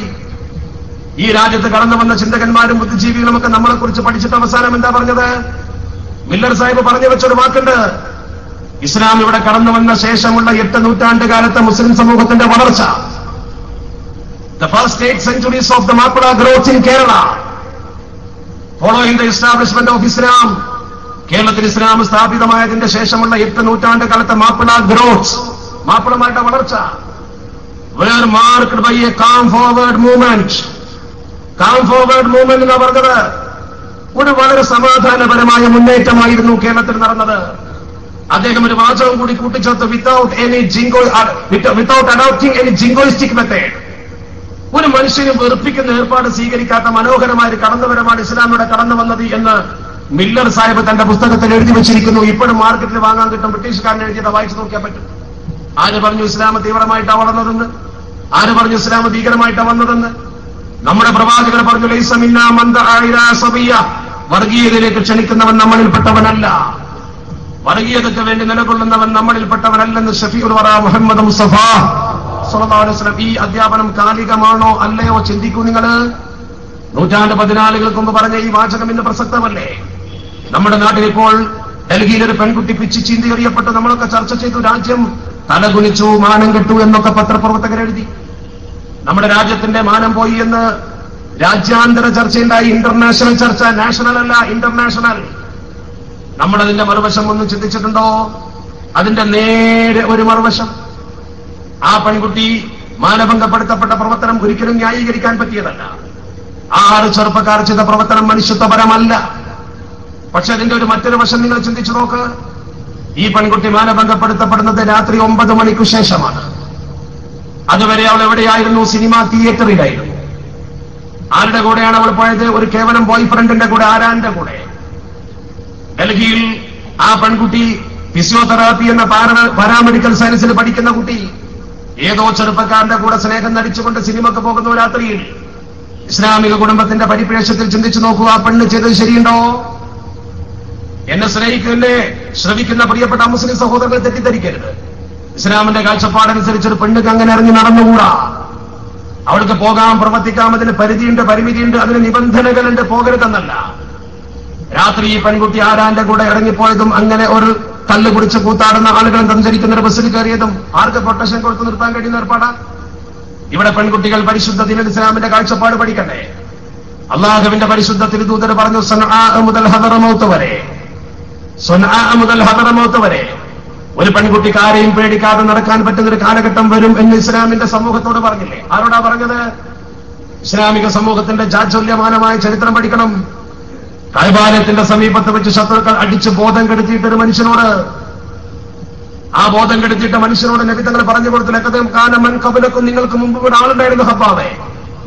ഈ രാജ്യത്ത് കടന്നു വന്ന ചിന്തകന്മാരും ബുദ്ധിജീവികളും ഒക്കെ നമ്മളെക്കുറിച്ച് പഠിച്ചിട്ട് അവസാനം എന്താ പറഞ്ഞത്? മില്ലർ സാഹിബ് പറഞ്ഞു വെച്ചൊരു വാക്കുണ്ട്. ഇസ്ലാം ഇവിടെ കടന്നു വന്ന ശേഷമുള്ള 8 നൂറ്റാണ്ട് കാലത്തെ മുസ്ലിം സമൂഹത്തിന്റെ വളർച്ച, the first 8 centuries of the Mapula growth in Kerala, following the establishment of Islam, കേരളത്തിൽ ഇസ്ലാം സ്ഥാപിതമായതിന്റെ ശേഷമുള്ള 8 നൂറ്റാണ്ട് കാലത്തെ മാപ്പിള ഗ്രോത്ത്, മാപ്പിളമാരുടെ വളർച്ച, were marked by a calm forward movement. calm forward movement എന്ന് പറഞ്ഞത് ഒരു വളരെ സമാധാനപരമായ മുന്നേറ്റമായിരുന്നു കേരളത്തിൽ നടന്നത്. അദ്ദേഹം ഒരു വാചകം കൂടി കൂട്ടിച്ചേർത്ത്, വിത്തൗട്ട് അഡോപ്റ്റിംഗ് എനി ജിങ്കോയിസ്റ്റിക് മെത്തേഡ്. ഒരു മനുഷ്യനും വെറുപ്പിക്കുന്ന ഏർപ്പാട് സ്വീകരിക്കാത്ത മനോഹരമായ കടന്നുവരമാണ് ഇസ്ലാമിലൂടെ കടന്നു വന്നത് എന്ന് മില്ലർ സാഹിബ് തന്റെ പുസ്തകത്തിൽ എഴുതി വെച്ചിരിക്കുന്നു. ഇപ്പോഴും മാർക്കറ്റിൽ വാങ്ങാൻ കിട്ടും. ബ്രിട്ടീഷുകാരൻ എഴുതിയത് വായിച്ചു നോക്കിയാൽ പറ്റും. ആര് പറഞ്ഞു ഇസ്ലാം തീവ്രമായിട്ടാണ് വളർന്നതെന്ന്? ആര് പറഞ്ഞു ഇസ്ലാം ഭീകരമായിട്ടാണ് വന്നതെന്ന്? നമ്മുടെ പ്രവാചകർ പറഞ്ഞു, ലൈസ മിന്നാ മൻ ദഅ ഇലാ സബിയ്യ, വർഗീയതയിലേക്ക് ക്ഷണിക്കുന്നവൻ നമ്മളിൽപ്പെട്ടവനല്ല, വർഗീയതയ്ക്ക് വേണ്ടി നിലകൊള്ളുന്നവൻ നമ്മളിൽപ്പെട്ടവനല്ലെന്ന് ഷഫീഉൽ വറ മുഹമ്മദ് മുസ്തഫ സ്വല്ലല്ലാഹു അലൈഹി വസല്ലം. ഈ അധ്യാപനം കാലികമാണോ അല്ലയോ ചിന്തിക്കൂ നിങ്ങൾ. 14 മുമ്പ് പറഞ്ഞ ഈ വാചകം ഇന്ന് പ്രസക്തമല്ലേ? നമ്മുടെ നാട്ടിൽ ഇപ്പോൾ ഡൽഹിയിൽ ഒരു പെൺകുട്ടി പിച്ചി ചീന്തി എറിയപ്പെട്ടു. നമ്മളൊക്കെ ചർച്ച ചെയ്തു. രാജ്യം തലകുനിച്ചു, മാനം കെട്ടു എന്നൊക്കെ പത്രപ്രവർത്തകർ എഴുതി. നമ്മുടെ രാജ്യത്തിന്റെ മാനം പോയി എന്ന് രാജ്യാന്തര ചർച്ചയുണ്ടായി. ഇന്റർനാഷണൽ ചർച്ച, നാഷണൽ അല്ല, ഇന്റർനാഷണൽ. നമ്മളതിന്റെ മറുവശം ഒന്നും ചിന്തിച്ചിട്ടുണ്ടോ? അതിന്റെ നേരെ ഒരു മറുവശം, ആ പെൺകുട്ടി മാനഭംഗപ്പെടുത്തപ്പെട്ട പ്രവർത്തനം ഒരിക്കലും ന്യായീകരിക്കാൻ പറ്റിയതല്ല. 6 ചെറുപ്പക്കാർ ചെയ്ത പ്രവർത്തനം മനുഷ്യത്വപരമല്ല. പക്ഷെ അതിന്റെ ഒരു മറ്റൊരു വശം നിങ്ങൾ ചിന്തിച്ചു നോക്ക്. ഈ പെൺകുട്ടി മാനഭംഗപ്പെടുത്തപ്പെടുന്നത് രാത്രി 9 മണിക്കു ശേഷമാണ്. അതുവരെ അവൾ എവിടെയായിരുന്നു? സിനിമാ തിയേറ്ററിലായിരുന്നു. ആരുടെ കൂടെയാണ് അവൾ പോയത്? ഒരു കേവലം ബോയ് ഫ്രണ്ടിന്റെ കൂടെ. ആരാന്റെ കൂടെ? ഡൽഹിയിൽ ആ പെൺകുട്ടി ഫിസിയോതെറാപ്പി എന്ന പാരാമെഡിക്കൽ സയൻസിൽ പഠിക്കുന്ന കുട്ടി ഏതോ ചെറുപ്പക്കാരന്റെ കൂടെ സ്നേഹം നടിച്ചുകൊണ്ട് സിനിമക്ക് പോകുന്നു രാത്രിയിൽ. ഇസ്ലാമിക കുടുംബത്തിന്റെ പരിപ്രേക്ഷ്യത്തിൽ ചിന്തിച്ചു നോക്കൂ, ആ പെണ്ണ് ചെയ്തത് ശരിയുണ്ടോ? എന്നെ സ്നേഹിക്കുന്നേ, ശ്രമിക്കുന്ന പ്രിയപ്പെട്ട മുസ്ലിം സഹോദരങ്ങളെ തെറ്റിദ്ധരിക്കരുത്. ഇസ്ലാമിന്റെ കാഴ്ചപ്പാടനുസരിച്ച് ഒരു പെണ്ണുക്ക് അങ്ങനെ ഇറങ്ങി നടന്നുകൂടാ. അവൾക്ക് പോകാം, പ്രവർത്തിക്കാം, അതിന് പരിധിയുണ്ട്, പരിമിതിയുണ്ട്, അതിന് നിബന്ധനകളുണ്ട്. പോകരുതെന്നല്ല. രാത്രി ഈ പെൺകുട്ടി ആരാന്റെ കൂടെ ഇറങ്ങിപ്പോയതും അങ്ങനെ ഒരു കല്ല് കുടിച്ച് കൂത്താടുന്ന ആളുകളും സഞ്ചരിക്കുന്ന ഒരു ബസ്സിൽ കയറിയതും ആർക്ക് പ്രൊട്ടക്ഷൻ കൊടുത്ത് നിർത്താൻ കഴിയുന്ന ഏർപ്പാടാ? ഇവിടെ പെൺകുട്ടികൾ പരിശുദ്ധ ദീനുൽ ഇസ്ലാമിന്റെ കാഴ്ചപ്പാട് പഠിക്കണ്ടേ? അള്ളാഹുവിന്റെ പരിശുദ്ധ തിരുദൂതർ പറഞ്ഞു, സൻആ മുതൽ ഹദറമൗത്ത് വരെ, സൻആ മുതൽ ഹദറമൗത്ത് വരെ ഒരു പെൺകുട്ടിക്ക് ആരെയും പേടിക്കാതെ നടക്കാൻ പറ്റുന്ന ഒരു കാലഘട്ടം വരും എന്ന് ഇസ്ലാമിന്റെ സമൂഹത്തോട് പറഞ്ഞില്ലേ? ആരോടാ പറഞ്ഞത്? ഇസ്ലാമിക സമൂഹത്തിന്റെ ജാജ്വല്യമാനമായ ചരിത്രം പഠിക്കണം. കൈബാലയത്തിന്റെ സമീപത്ത് വെച്ച് ശത്രുക്കൾ അടിച്ച് ബോധം കെടുത്തിയിട്ട് ഒരു മനുഷ്യനോട്, ആ ബോധം കെടുത്തിയിട്ട് മനുഷ്യനോട് നബി തങ്ങൾ പറഞ്ഞു കൊടുത്തു, ലഖദ് കാന മൻ ഖബലക്കും, നിങ്ങൾക്ക് മുമ്പ് ഇവിടെ ആളുണ്ടായിരുന്നു ഹബ്ബാവേ,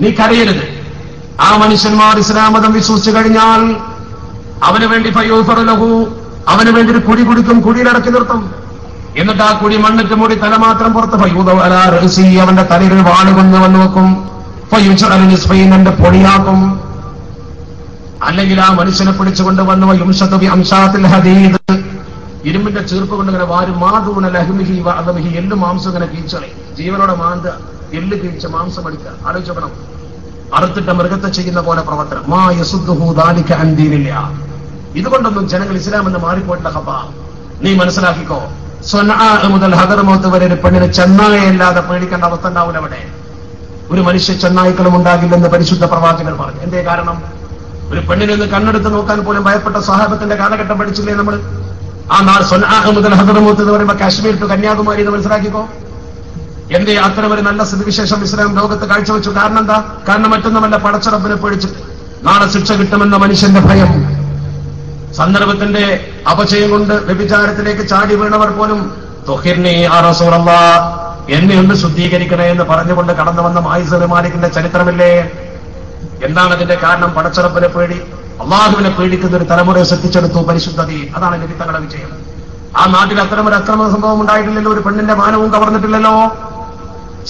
നീ കരയരുത്. ആ മനുഷ്യന്മാർ ഇസ്ലാം മതം വിശ്വസിച്ചു കഴിഞ്ഞാൽ അവന് വേണ്ടി ഫയൂഫറു ലഹു, അവന് വേണ്ടി ഒരു കുഴി കുടിക്കും, കുഴിയിലിറക്കി നിർത്തും. എന്നിട്ട് ആ കുഴി മണ്ണിട്ട് മൂടി തല മാത്രം പുറത്ത് ഫയൂദ അലാ റഅസി, അവന്റെ തലയിൽ വാള് കൊന്നു വന്നു വെക്കും. ഫയുജഅലു നിസ്ഫൈൻ, എന്റെ പൊടിയാക്കും. അല്ലെങ്കിൽ ആ മനുഷ്യനെ പിടിച്ചുകൊണ്ട് വന്നു യുംശതു ബി അംശാത്തിൽ ഹദീദ്, ഇരുമ്പിന്റെ ചീർപ്പ് കൊണ്ട് ഇങ്ങനെ വാരും. മാദൂന ലഹ്മിഹി വഅദമിഹി, എല്ല് മാംസം ഇങ്ങനെ കീച്ചളി, ജീവനോടെ മാന്ത, എല്ല് കീഴ്ച മാംസം അടിക്കുക. ആലോചിക്കണം, അറുത്തിട്ട മൃഗത്തെ ചെയ്യുന്ന പോലെ പ്രവർത്തനം. മാ യസുദ്ദുഹു ദാലിക അൻ ദീനില്ലാഹ്. ഇതുകൊണ്ടൊന്നും ജനങ്ങൾ ഇസ്ലാം എന്ന് മാറിപ്പോയിട്ടില്ല ഹബ്ബ. നീ മനസ്സിലാക്കിക്കോ, സൻആ മുതൽ ഹദറമൗത്ത് വരെ ഒരു പെണ്ണിന് ചെന്നായല്ലാതെ പേടിക്കേണ്ട അവസ്ഥ ഉണ്ടാവില്ല. അവിടെ ഒരു മനുഷ്യ ചെന്നായ്ക്കളും ഉണ്ടാകില്ലെന്ന് പരിശുദ്ധ പ്രവാചകർ പറഞ്ഞു. എന്തേ കാരണം? ഒരു പെണ്ണിനെ ഒന്ന് കണ്ണെടുത്ത് നോക്കാൻ പോലും ഭയപ്പെട്ട സ്വഹാബത്തിന്റെ കാലഘട്ടം പഠിച്ചില്ലേ നമ്മൾ? ആ നാൾ സൻആ മുതൽ ഹദറമൗത്ത് എന്ന് പറയുമ്പോൾ കാശ്മീർ ടു കന്യാകുമാരി എന്ന് മനസ്സിലാക്കിക്കോ. എന്തേ അത്തരം ഒരു നല്ല സ്ഥിതിവിശേഷം ഇസ്ലാം ലോകത്ത് കാഴ്ചവെച്ചു? കാരണം എന്താ? കാരണം മറ്റൊന്നുമല്ല, പടച്ചറബിനെ പേടിച്ചിട്ട് നാളെ ശിക്ഷ കിട്ടുമെന്ന മനുഷ്യന്റെ ഭയം. സന്ദർഭത്തിന്റെ അപചയം കൊണ്ട് വ്യഭിചാരത്തിലേക്ക് ചാടി വീണവർ പോലും തൊഹിർനി യാ റസൂലല്ലാഹ്, എന്നെ ഒന്ന് ശുദ്ധീകരിക്കണേ എന്ന് പറഞ്ഞുകൊണ്ട് കടന്നു വന്ന മായിസ് മാലിക്കിന്റെ ചരിത്രമില്ലേ? എന്താണ് അതിന്റെ കാരണം? പടച്ചറബിനെ പേടി, അള്ളാഹുവിനെ പേടിക്കുന്ന ഒരു തലമുറയെ സൃഷ്ടിച്ചെടുത്തു പരിശുദ്ധ ദീൻ. അതാണ് നബി തങ്ങളുടെ വിജയം. ആ നാട്ടിൽ അത്തരമൊരു അക്രമ സംഭവം ഉണ്ടായിട്ടില്ലല്ലോ, ഒരു പെണ്ണിന്റെ മാനവും കവർന്നിട്ടില്ലല്ലോ.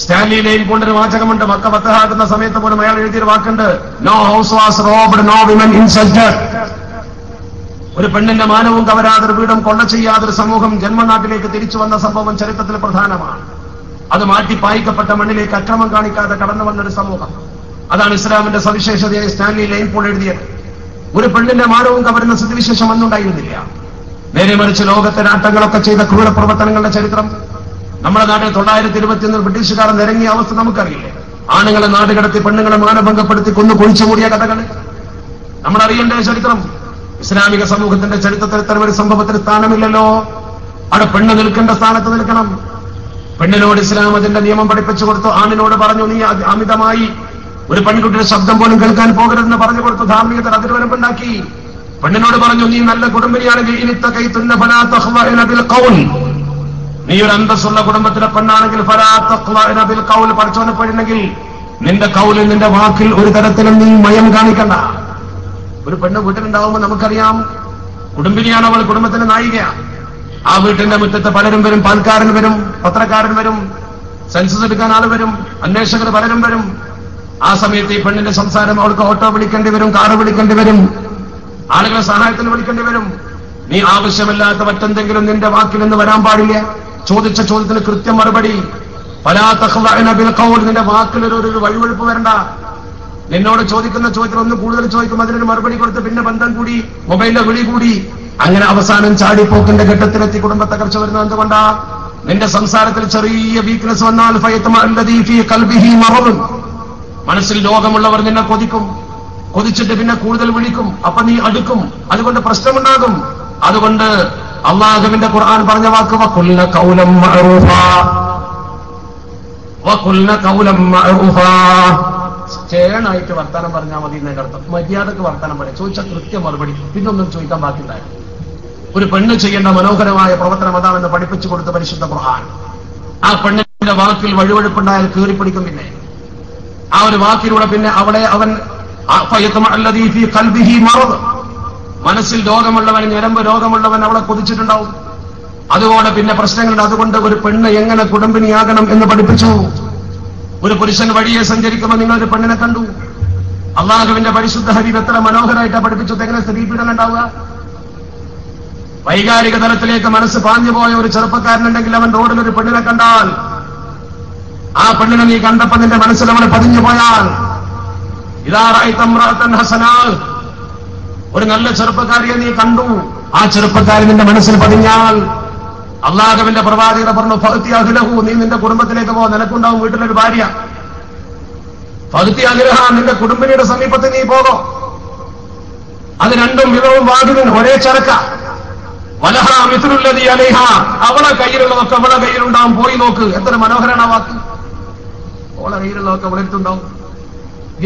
സ്റ്റാൻലി ലൈൻ കൊണ്ടൊരു വാചകമുണ്ട്, മക്ക ഫതഹാകുന്ന സമയത്ത് പോലും അയാൾ എഴുതിയൊരു വാക്കുണ്ട്, no house was robbed, no women insulted. ഒരു പെണ്ണിന്റെ മാനവും കവരാതൊരു വീടും കൊള്ള ചെയ്യാതൊരു സമൂഹം ജന്മനാട്ടിലേക്ക് തിരിച്ചു വന്ന സംഭവം ചരിത്രത്തിൽ പ്രധാനമാണ്. അത് മാറ്റിപ്പായിക്കപ്പെട്ട മണ്ണിലേക്ക് അക്രമം കാണിക്കാതെ കടന്നു വന്നൊരു സമൂഹം. അതാണ് ഇസ്ലാമിന്റെ സവിശേഷതയായി സ്റ്റാൻലി ലൈൻ പോൾ എഴുതിയത്. ഒരു പെണ്ണിന്റെ മാനവും കവരുന്ന സ്ഥിതിവിശേഷം ഒന്നുണ്ടായിരുന്നില്ല. നേരെ മറിച്ച് ലോകത്തെ നാട്ടങ്ങളൊക്കെ ചെയ്ത ക്രൂര പ്രവർത്തനങ്ങളുടെ ചരിത്രം നമ്മുടെ നാട്ടിൽ 921 ബ്രിട്ടീഷുകാർ നിരങ്ങിയ അവസ്ഥ നമുക്കറിയില്ലേ? ആണുങ്ങളെ നാടുകടത്തി പെണ്ണുങ്ങളെ മാനഭംഗപ്പെടുത്തി കൊന്നു കുഴിച്ചുകൂടിയ കഥകൾ നമ്മളറിയേണ്ട ചരിത്രം. ഇസ്ലാമിക സമൂഹത്തിന്റെ ചരിത്രത്തിൽ ഇത്തരം ഒരു സംഭവത്തിന് സ്ഥാനമില്ലല്ലോ. അവിടെ പെണ്ണ് നിൽക്കേണ്ട സ്ഥാനത്ത് നിൽക്കണം. പെണ്ണിനോട് ഇസ്ലാം അതിന്റെ നിയമം പഠിപ്പിച്ചു കൊടുത്തു. ആണിനോട് പറഞ്ഞു, നീ അമിതമായി ഒരു പെൺകുട്ടിയുടെ ശബ്ദം പോലും കേൾക്കാൻ പോകരുതെന്ന് പറഞ്ഞു കൊടുത്തു. ധാർമ്മികത അതിർവരമ്പുണ്ടാക്കി. പെണ്ണിനോട് പറഞ്ഞു, നീ നല്ല കുടുംബിനിയാണെങ്കിൽ നീ ഒരു അന്തസ്സുള്ള കുടുംബത്തിലെ പെണ്ണാണെങ്കിൽ പഠിച്ചോനെ പെണ്ണെങ്കിൽ നിന്റെ കൗലിൽ, നിന്റെ വാക്കിൽ ഒരു തരത്തിലും നീ മയം കാണിക്കണ്ട. ഒരു പെണ്ണ് വീട്ടിലുണ്ടാവുമ്പോൾ നമുക്കറിയാം, കുടുംബിനിയാണ് അവൾ, കുടുംബത്തിന്റെ നായികയാണ്. ആ വീട്ടിന്റെ മുറ്റത്ത് പലരും വരും, പാൽക്കാരൻ വരും, പത്രക്കാരൻ വരും, സെൻസസ് എടുക്കാൻ ആൾ വരും, അന്വേഷകർ പലരും വരും. ആ സമയത്ത് ഈ പെണ്ണിന്റെ സംസാരം അവൾക്ക് ഓട്ടോ വിളിക്കേണ്ടി വരും, കാറ് വിളിക്കേണ്ടി വരും, ആളുകളെ സഹായത്തിന് വിളിക്കേണ്ടി വരും. നീ ആവശ്യമില്ലാത്ത മറ്റെന്തെങ്കിലും നിന്റെ വാക്കിൽ നിന്ന് വരാൻ പാടില്ല. ചോദിച്ച ചോദ്യത്തിന് കൃത്യം മറുപടി. ഫലാ തഖ്ളഅന ബിൽ ഖൗൽ, നിന്റെ വാക്കിൽ ഒരു വഴിവഴുപ്പ് വരണ്ട. നിന്നോട് ചോദിക്കുന്ന ചോദ്യത്തിന് ഒന്ന് കൂടുതൽ ചോദിക്കും, അതിനൊരു മറുപടി കൊടുത്ത് പിന്നെ ബന്ധം കൂടി, മൊബൈലിലെ വിളി കൂടി, അങ്ങനെ അവസാനം ചാടിപ്പോക്കിന്റെ ഘട്ടത്തിലെത്തി കുടുംബ തകർച്ച വരുന്നത് എന്തുകൊണ്ടാ? നിന്റെ സംസാരത്തിൽ ചെറിയ വീക്ക്നെസ് വന്നാൽ ഫയത്മഅ അല്ലദീ ഫീ ഖൽബിഹി മറദ്, മനസ്സിൽ ലോകമുള്ളവർ നിന്നെ കൊതിക്കും, കൊതിച്ചിട്ട് പിന്നെ കൂടുതൽ വിളിക്കും, അപ്പൊ നീ അടുക്കും, അതുകൊണ്ട് പ്രശ്നമുണ്ടാകും. അതുകൊണ്ട് അള്ളാഹുവിന്റെ ഖുർആൻ പറഞ്ഞ വാക്ക് വഖുൽന ഖൗലൻ മഅറൂഫാ, വഖുൽന ഖൗലൻ മഅറൂഫാ, ചേണായിട്ട് വർത്താനം പറഞ്ഞാൽ മതി എന്നതിന്റെ അർത്ഥം. മര്യാദക്ക് വർത്താനം പറയാം, ചോദിച്ചാൽ കൃത്യം മറുപടി, പിന്നൊന്നും ചോദിക്കാൻ ബാക്കിയുണ്ടായിരുന്നു. ഒരു പെണ്ണ് ചെയ്യേണ്ട മനോഹരമായ പ്രവർത്തനം അതാണെന്ന് പഠിപ്പിച്ചു കൊടുത്ത പരിശുദ്ധ ഖുർആൻ. ആ പെണ്ണിന്റെ വാക്കിൽ വഴുവഴുപ്പുണ്ടായാൽ കീറിപ്പിടിക്കും. പിന്നെ ആ ഒരു വാക്കിലൂടെ പിന്നെ അവളെ അവൻ മനസ്സിൽ രോഗമുള്ളവൻ, ഞരമ്പ് രോഗമുള്ളവൻ അവളെ കൊതിച്ചിട്ടുണ്ടാവും. അതുകൊണ്ട് പിന്നെ പ്രശ്നങ്ങളുണ്ട്. അതുകൊണ്ട് ഒരു പെണ്ണ് എങ്ങനെ കുടുംബിനിയാകണം എന്ന് പഠിപ്പിച്ചു. ഒരു പുരുഷൻ വഴിയെ സഞ്ചരിക്കുമ്പോൾ നിങ്ങളൊരു പെണ്ണിനെ കണ്ടു. അള്ളാഹുവിന്റെ പരിശുദ്ധ ഹബീബ് എത്ര മനോഹരമായിട്ടാണ് പഠിപ്പിച്ചത്. എങ്ങനെ സ്ത്രീപീഡനം ഉണ്ടാവുക? വൈകാരിക തലത്തിലേക്ക് മനസ്സ് പാഞ്ഞുപോയ ഒരു ചെറുപ്പക്കാരനുണ്ടെങ്കിൽ അവൻ റോഡിൽ ഒരു പെണ്ണിനെ കണ്ടാൽ, ആ പെണ്ണിനെ നീ കണ്ടപ്പോ നിന്റെ മനസ്സിൽ അവനെ പതിഞ്ഞു പോയാൽ, ഒരു നല്ല ചെറുപ്പക്കാരിയെ നീ കണ്ടു, ആ ചെറുപ്പക്കാരി നിന്റെ മനസ്സിൽ പതിഞ്ഞാൽ, അള്ളാഹുവിന്റെ പ്രവാചകർ പറഞ്ഞു ഫഅ്തിഅഹ്ലഹു, നീ നിന്റെ കുടുംബത്തിലേക്ക് പോ, നിനക്കുണ്ടാവും വീട്ടിലൊരു ഭാര്യ. ഫഅ്തിഅഹ്ലഹ, നിന്റെ കുടുംബിനിയുടെ സമീപത്ത് നീ പോകോ. അത് രണ്ടും വിധവും വാദിനും ഒരേ ചരക്ക. വലഹ മിത്ലുല്ലദീ അലൈഹ, അവളെ കയ്യിലുള്ളതൊക്കെ അവളെ കയ്യിലുണ്ടാവും, പോയി നോക്ക്. എത്ര മനോഹരമാണ് ആ വാക്ക്. അവളെ കയ്യിലുള്ളതൊക്കെ അവളെടുത്തുണ്ടാവും.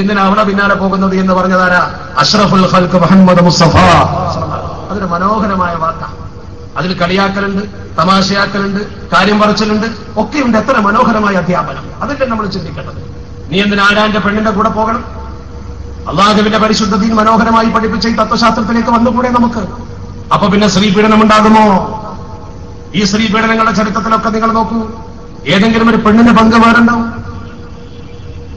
എന്തിനാ അവളെ പിന്നാലെ പോകുന്നത് എന്ന് പറഞ്ഞതാരാ? അഷ്റഫുൽ ഖൽഖ് മുഹമ്മദ് മുസ്തഫ. അതൊരു മനോഹരമായ വാക്കാണ്. അതിൽ കളിയാക്കലുണ്ട്, തമാശയാക്കലുണ്ട്, കാര്യം പറച്ചിലുണ്ട്, ഒക്കെയുണ്ട്. എത്ര മനോഹരമായ അധ്യാപനം. അതല്ലേ നമ്മൾ ചിന്തിക്കേണ്ടത്. നീ എന്തിനാ ആരാന്റെ പെണ്ണിന്റെ കൂടെ പോകണം? അള്ളാഹുവിന്റെ പരിശുദ്ധ ദീൻ മനോഹരമായി പഠിപ്പിച്ച ഈ തത്വശാസ്ത്രത്തിലേക്ക് വന്നുകൂടെ നമുക്ക്? അപ്പൊ പിന്നെ സ്ത്രീപീഡനം ഉണ്ടാകുമോ? ഈ സ്ത്രീപീഡനങ്ങളുടെ ചരിത്രത്തിലൊക്കെ നിങ്ങൾ നോക്കൂ. ഏതെങ്കിലും ഒരു പെണ്ണിന് പങ്ക് വേറുണ്ടാവും?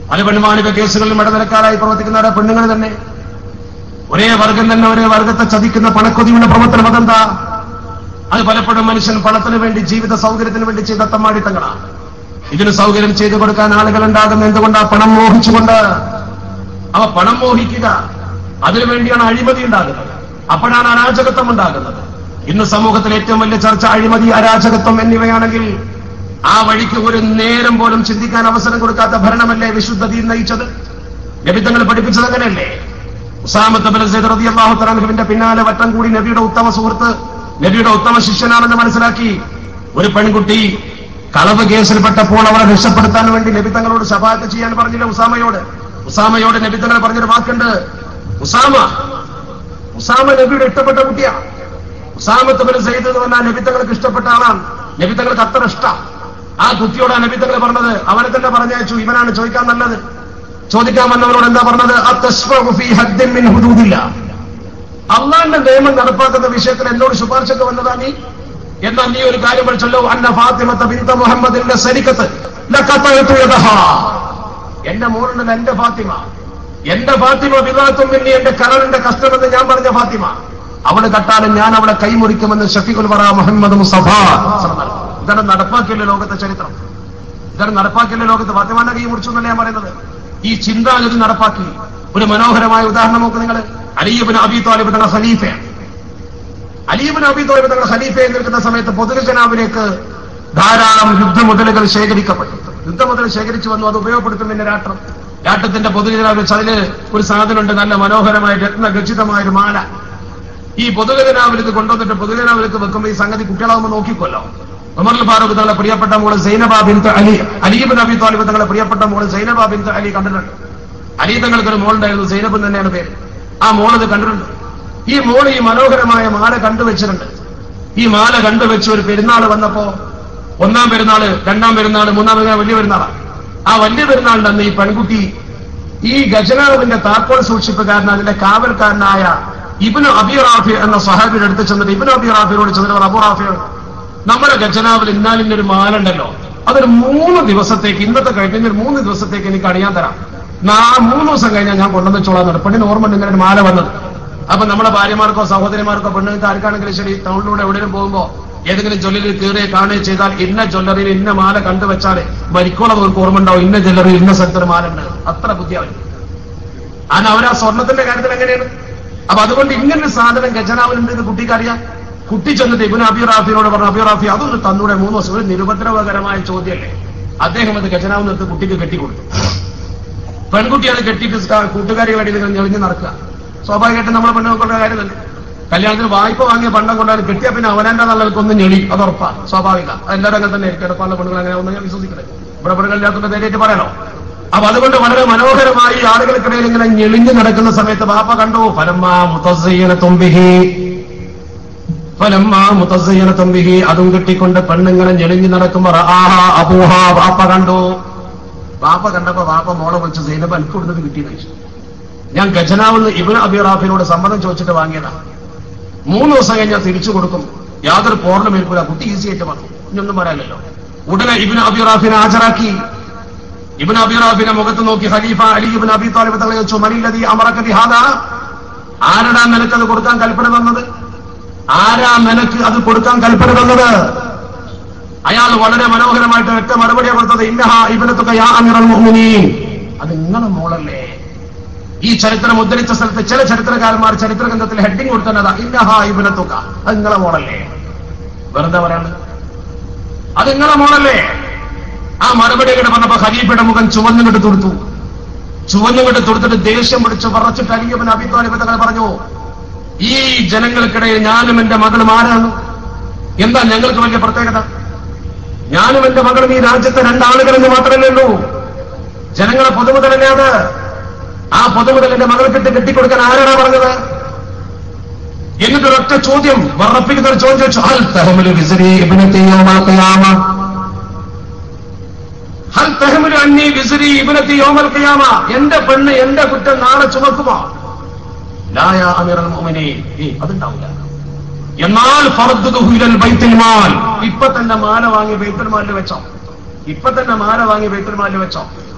പല പെൺവാണിക കേസുകളിലും ഇടനിലക്കാരായി പ്രവർത്തിക്കുന്നവരെ പെണ്ണുങ്ങൾ തന്നെ. ഒരേ വർഗം തന്നെ ഒരേ വർഗത്തെ ചതിക്കുന്ന പണക്കൊതിയുടെ പ്രവർത്തനം അതെന്താ? അത് പലപ്പോഴും മനുഷ്യൻ പണത്തിന് വേണ്ടി, ജീവിത സൗകര്യത്തിന് വേണ്ടി ചെയ്ത തമ്മാടിത്തങ്ങളാണ്. ഇതിന് സൗകര്യം ചെയ്തു കൊടുക്കാൻ ആളുകൾ ഉണ്ടാകുന്ന എന്തുകൊണ്ടാ? പണം മോഹിച്ചുകൊണ്ട്. അവ പണം മോഹിക്കുക, അതിനുവേണ്ടിയാണ് അഴിമതി ഉണ്ടാകുന്നത്. അപ്പോഴാണ് അരാജകത്വം ഉണ്ടാകുന്നത്. ഇന്ന് സമൂഹത്തിൽ ഏറ്റവും വലിയ ചർച്ച അഴിമതി, അരാജകത്വം എന്നിവയാണെങ്കിൽ ആ വഴിക്ക് ഒരു നേരം പോലും ചിന്തിക്കാൻ അവസരം കൊടുക്കാത്ത ഭരണമല്ലേ വിശുദ്ധ ദീൻ നയിച്ചത്? നബി തങ്ങൾ പഠിപ്പിച്ചത് അങ്ങനെയല്ലേ? ഉസാമത്ത് ബിൻ സൈദ് റളിയല്ലാഹു തആല അൻഹുവിന്റെ പിന്നാലെ വട്ടം കൂടി നബിയുടെ ഉത്തമ സുഹൃത്ത്, നബിയുടെ ഉത്തമ ശിഷ്യനാണെന്ന് മനസ്സിലാക്കി ഒരു പെൺകുട്ടി കളവ് കേസിൽപ്പെട്ടപ്പോൾ അവളെ രക്ഷപ്പെടുത്താൻ വേണ്ടി നബി തങ്ങളോട് ശഫാഅത്ത് ചെയ്യാൻ പറഞ്ഞില്ല ഉസാമയോട്. ഉസാമയോട് നബി തങ്ങൾ പറഞ്ഞൊരു വാക്കുണ്ട്. ഉസാമ നബിയുടെ ഇഷ്ടപ്പെട്ട കുട്ടിയാണ്. ഉസാമത്ത് ബിൻ സൈദ് എന്ന് പറഞ്ഞാൽ നബി തങ്ങൾക്ക് ഇഷ്ടപ്പെട്ട ആളാണ്. നബി തങ്ങൾക്ക് അത്ര ഇഷ്ടം. ആ കുട്ടിയോടാണ് നബി തങ്ങൾ പറഞ്ഞത്. അവനെ തന്നെ പറഞ്ഞയച്ചു. ഇവനാണ് ചോദിക്കാൻ നല്ലത്. ചോദിക്കാൻ വന്നവരോട് എന്താ പറഞ്ഞത്? അള്ളാന്റെ നിയമം നടപ്പാക്കുന്ന വിഷയത്തിൽ എന്നോട് ശുപാർശക്ക് വന്നതാ നീ? എന്നാൽ നീ ഒരു കാര്യം പഠിച്ചല്ലോ, അന്ന ഫാത്തിമത്ത ബിൻത മുഹമ്മദിന്റെ സരിക്കത്ത് ലഖതഅതു യദഹാ. എന്റെ മോളുണ്ട് എന്റെ ഫാത്തിമ, എന്റെ ഫാത്തിമ വിദാത്തും മിന്നി, എന്റെ കരളിന്റെ കഷ്ടമെന്ന് ഞാൻ പറഞ്ഞ ഫാത്തിമ, അവള് കട്ടാലും ഞാൻ അവളെ കൈമുറിക്കുമെന്ന് ഷഫീഖുൽ വറ മുഹമ്മദ് മുസ്തഫ. ഇതാണ് നടപ്പാക്കിയുള്ള ലോകത്തെ ചരിത്രം. ഇതാണ് നടപ്പാക്കിയുള്ള ലോകത്ത്. ഫാത്തിമാന്റെ കൈ മുറിച്ചു എന്നല്ല ഞാൻ പറയുന്നത്. ഈ ചിന്താഗതി നടപ്പാക്കി. ഒരു മനോഹരമായ ഉദാഹരണം നോക്ക് നിങ്ങൾ. അലി ഇബ്നു അബീ ത്വാലിബ് തങ്ങളുടെ ഖലീഫയാണ്. അലി ഇബ്നു അബീ ത്വാലിബ് തങ്ങളുടെ ഖലീഫയായി നിൽക്കുന്ന സമയത്ത് പൊതുജനാവിലേക്ക് ധാരാളം യുദ്ധമുതലുകൾ ശേഖരിക്കപ്പെട്ടു. യുദ്ധമുതൽ ശേഖരിച്ചു വന്നു. അത് ഉപയോഗപ്പെടുത്തും പിന്നെ രാഷ്ട്രത്തിന്റെ പൊതുജനാവിൽ വെച്ച് അതിന് ഒരു സാധനമുണ്ട്, നല്ല മനോഹരമായ രത്നഖചിതമായ ഒരു മാല. ഈ പൊതുജനാവിലേക്ക് കൊണ്ടുവന്നിട്ട് പൊതുജനാവിലേക്ക് വെക്കുമ്പോൾ ഈ സംഗതി കുട്ടികളാവുമ്പോൾ നോക്കിക്കൊല്ലോ. ഉമർ ഫാറൂഖ് തങ്ങളുടെ പ്രിയപ്പെട്ട മോള് സൈനബ ബിൻത് അലി, അലി ഇബ്നു അബീ ത്വാലിബ് തങ്ങളുടെ പ്രിയപ്പെട്ട മോള് സൈനബ ബിൻത് അലി കണ്ടിട്ടുണ്ട്. അലി തങ്ങൾക്ക് ഒരു മോളുണ്ടായിരുന്നു, സൈനബ് തന്നെയാണ് പേര്. ആ മോളത് കണ്ടിട്ടുണ്ട്. ഈ മോള് ഈ മനോഹരമായ മാല കണ്ടുവച്ചിട്ടുണ്ട്. ഈ മാല കണ്ടുവെച്ച് ഒരു പെരുന്നാൾ വന്നപ്പോ, ഒന്നാം പെരുന്നാള്, രണ്ടാം പെരുന്നാള്, മൂന്നാം പെരുന്നാൾ, വലിയ പെരുന്നാളാണ്. ആ വലിയ പെരുന്നാളിന്റെ അന്ന് ഈ പെൺകുട്ടി ഈ ഖജനാവിന്റെ താക്കോൽ സൂക്ഷിപ്പുകാരൻ, അതിന്റെ കാവൽക്കാരനായ ഇബ്നു അബീ റാഫി എന്ന സ്വഹാബിയുടെ അടുത്ത് ചെന്നിട്ട് ഇബ്നു അബീ റാഫിയോട് ചെന്നിട്ട്, അബൂ റാഫി, നമ്മുടെ ഖജനാവിൽ ഇന്നാലിന്റെ ഒരു മാല ഉണ്ടല്ലോ, അതൊരു 3 ദിവസത്തേക്ക്, ഇന്നത്തെ കഴിഞ്ഞ 3 ദിവസത്തേക്ക് എനിക്ക് അണിയാൻ തരാം. 3 ദിവസം കഴിഞ്ഞാൽ ഞാൻ കൊണ്ടുവന്നോളാം. പെണ്ണിന് ഓർമ്മ ഉണ്ട് ഇങ്ങനെ ഒരു മാല വന്നത്. അപ്പൊ നമ്മുടെ ഭാര്യമാർക്കോ സഹോദരിമാർക്കോ പെണ്ണുങ്ങൾക്ക് ആർക്കാണെങ്കിലും ശരി, ടൗണിലൂടെ എവിടെയും പോകുമ്പോ ഏതെങ്കിലും ജ്വല്ലറി കയറുകയോ കാണുകയോ ചെയ്താൽ ഇന്ന ജ്വല്ലറിയിൽ ഇന്ന മാല കണ്ടുവച്ചാൽ മരിക്കോളം അവർക്ക് ഓർമ്മ ഉണ്ടാവും, ഇന്ന ജ്വല്ലറിയിൽ ഇന്ന സ്ഥലത്തൊരു മാല ഉണ്ട്. അത്ര ബുദ്ധിയാവും. കാരണം അവരാ സ്വർണത്തിന്റെ കാര്യത്തിൽ എങ്ങനെയാണ്. അപ്പൊ അതുകൊണ്ട് ഇങ്ങനൊരു സാധനം ഖജനാവിലുണ്ട് എന്ന് കുട്ടിക്കറിയാം. കുട്ടി ചെന്നിട്ട് ഇബ്നു അബീ റാഫിയോട് പറഞ്ഞു, അബീ റാഫി അതൊന്ന് തന്നൂടെ 3 ദിവസം. ഒരു നിരുപദ്രവകരമായ ചോദ്യമല്ലേ. അദ്ദേഹം അത് ഖജനാവ് നിർത്തി കുട്ടിക്ക് കെട്ടിക്കൊടുത്തു. പെൺകുട്ടി അത് കെട്ടിയിട്ട് കൂട്ടുകാരികളടി നിങ്ങൾ ഞെളിഞ്ഞ് നടക്കുക. സ്വാഭാവികമായിട്ടും നമ്മളെ പെണ്ണുകൊണ്ടുള്ള കാര്യം തന്നെ. കല്യാണത്തിന് വായ്പ വാങ്ങിയ പണ്ടം കൊണ്ടാണ് കെട്ടിയാൽ പിന്നെ അവനെന്റെ നല്ലവർക്കൊന്ന് ഞെളി, അത് ഉറപ്പാ, സ്വാഭാവിക. അതെല്ലാവരും അങ്ങനെ തന്നെ ആയിരിക്കും. പല പെണ്ണുകൾ അങ്ങനെ ഒന്നും ഞാൻ വിശ്വസിക്കുന്നത്. ഇവിടെ പെണ്ണുകളില്ലാത്ത ധൈര്യമായിട്ട് പറയണോ? അപ്പൊ അതുകൊണ്ട് വളരെ മനോഹരമായി ആളുകൾക്കിടയിൽ ഇങ്ങനെ ഞെളിഞ്ഞു നടക്കുന്ന സമയത്ത് ബാപ്പ കണ്ടു. ഫലമ്മാ മുതസ്സയ്യന തുംബിഹി, അതും കെട്ടിക്കൊണ്ട് പെണ്ണിങ്ങനെ ഞെളിഞ്ഞു നടക്കുമ്പോ അബൂഹാ, ബാപ്പ കണ്ടു. ബാപ്പ കണ്ടപ്പോ ബാപ്പ മോളെ വിളിച്ച് സൈനബ് എനിക്ക് കൊടുത്തത് കിട്ടിയെന്ന് ചോദിച്ചു. ഞാൻ ഖജനാവിൽ ഇബ്നു അബി റാഫിനോട് സമ്മതം ചോദിച്ചിട്ട് വാങ്ങിയതാണ്. 3 ദിവസം കഴിഞ്ഞാൽ തിരിച്ചു കൊടുക്കും, യാതൊരു പോർലും ഏൽക്കൂല. കുട്ടി ഈസി ആയിട്ട് പറഞ്ഞു, ഇനിയൊന്നും പറയാനില്ലല്ലോ. ഉടനെ ഇബ്നു അബി റാഫിനെ ഹാജരാക്കി. ഇബ്നു അബി റാഫിനെ മുഖത്ത് നോക്കി ഖലീഫ അലി ഇബ്നു അബി ത്വാലിബ് തങ്ങൾ ചോദിച്ചു, മനില്ലദീ അമറക ബിഹാദാ, ആരാ നിനക്ക് അത് കൊടുക്കാൻ കൽപ്പന തന്നത്? ആരാ നിനക്ക് അത് കൊടുക്കാൻ കൽപ്പന തന്നത്? അയാൾ വളരെ മനോഹരമായിട്ട് ഒറ്റ മറുപടിയാണ് കൊടുത്തത്, ഇന്നഹാ ഇബ്നതുക യാ അമീറൽ മുഅ്മിനീൻ, അത് നിങ്ങളുടെ മോളല്ലേ. ഈ ചരിത്രം ഉദ്ധരിച്ച സ്ഥലത്ത് ചില ചരിത്രകാരന്മാർ ചരിത്ര ഗ്രന്ഥത്തിൽ ഹെഡിങ് കൊടുത്തത് ഇന്നഹാ ഇബ്നതുക, അത് നിങ്ങളെ മോളല്ലേ. വെറുതെ പറയാണ്, അത് നിങ്ങളെ മോളല്ലേ. ആ മറുപടി ഇങ്ങനെ പറഞ്ഞപ്പോ ഖലീഫയുടെ മുഖം ചുവന്നുകൊണ്ട് തുടുത്തു. ചുവന്നുകൊണ്ട് തുടുത്തിട്ട് ദേഷ്യം പിടിച്ചു പറച്ചിട്ട് അലി ഇബ്നു അബീ ത്വാലിബ് തങ്ങൾ പറഞ്ഞു, ഈ ജനങ്ങൾക്കിടയിൽ ഞാനും എന്റെ മകളും ആരാണ്? എന്താ ഞങ്ങൾക്ക് വലിയ പ്രത്യേകത? ഞാനും എന്റെ മകളും ഈ രാജ്യത്തെ 2 ആളുകളെന്ന് മാത്രമല്ലേ ഉള്ളൂ. ജനങ്ങളെ പൊതുമുതലല്ലേ അത്. ആ പൊതുമുതൽ എന്റെ മകൾക്കിട്ട് കെട്ടിക്കൊടുക്കാൻ ആരാണ് പറഞ്ഞത്? എന്നിട്ടൊരൊറ്റ ചോദ്യം, വർറപ്പിക്കുന്ന ഒരു ചോദ്യം ചോദിച്ചു, ഹൽ തഹ്മിലു വിസ്രി ഇബ്നതി യൗമൽ ഖിയാമ, ഹൽ തഹ്മിലു അന്നി വിസ്രി ഇബ്നതി യൗമൽ ഖിയാമ, എന്റെ പെണ്ണ് എന്റെ കുറ്റം നാളെ ചുമക്കുമോ? ലാ യാ അമീറൽ മുഅ്മിനീൻ, അതുണ്ടാവില്ല. എന്നാൽ ഫർദുഹു ഇലൽ ബൈത്തുൽ മാൽ, ഇപ്പൊ തന്നെ മാല വാങ്ങി ബൈത്തുൽ മാലിൽ വെച്ചോ, ഇപ്പൊ തന്നെ മാല വാങ്ങി ബൈത്തുൽ മാലിൽ വെച്ചോ.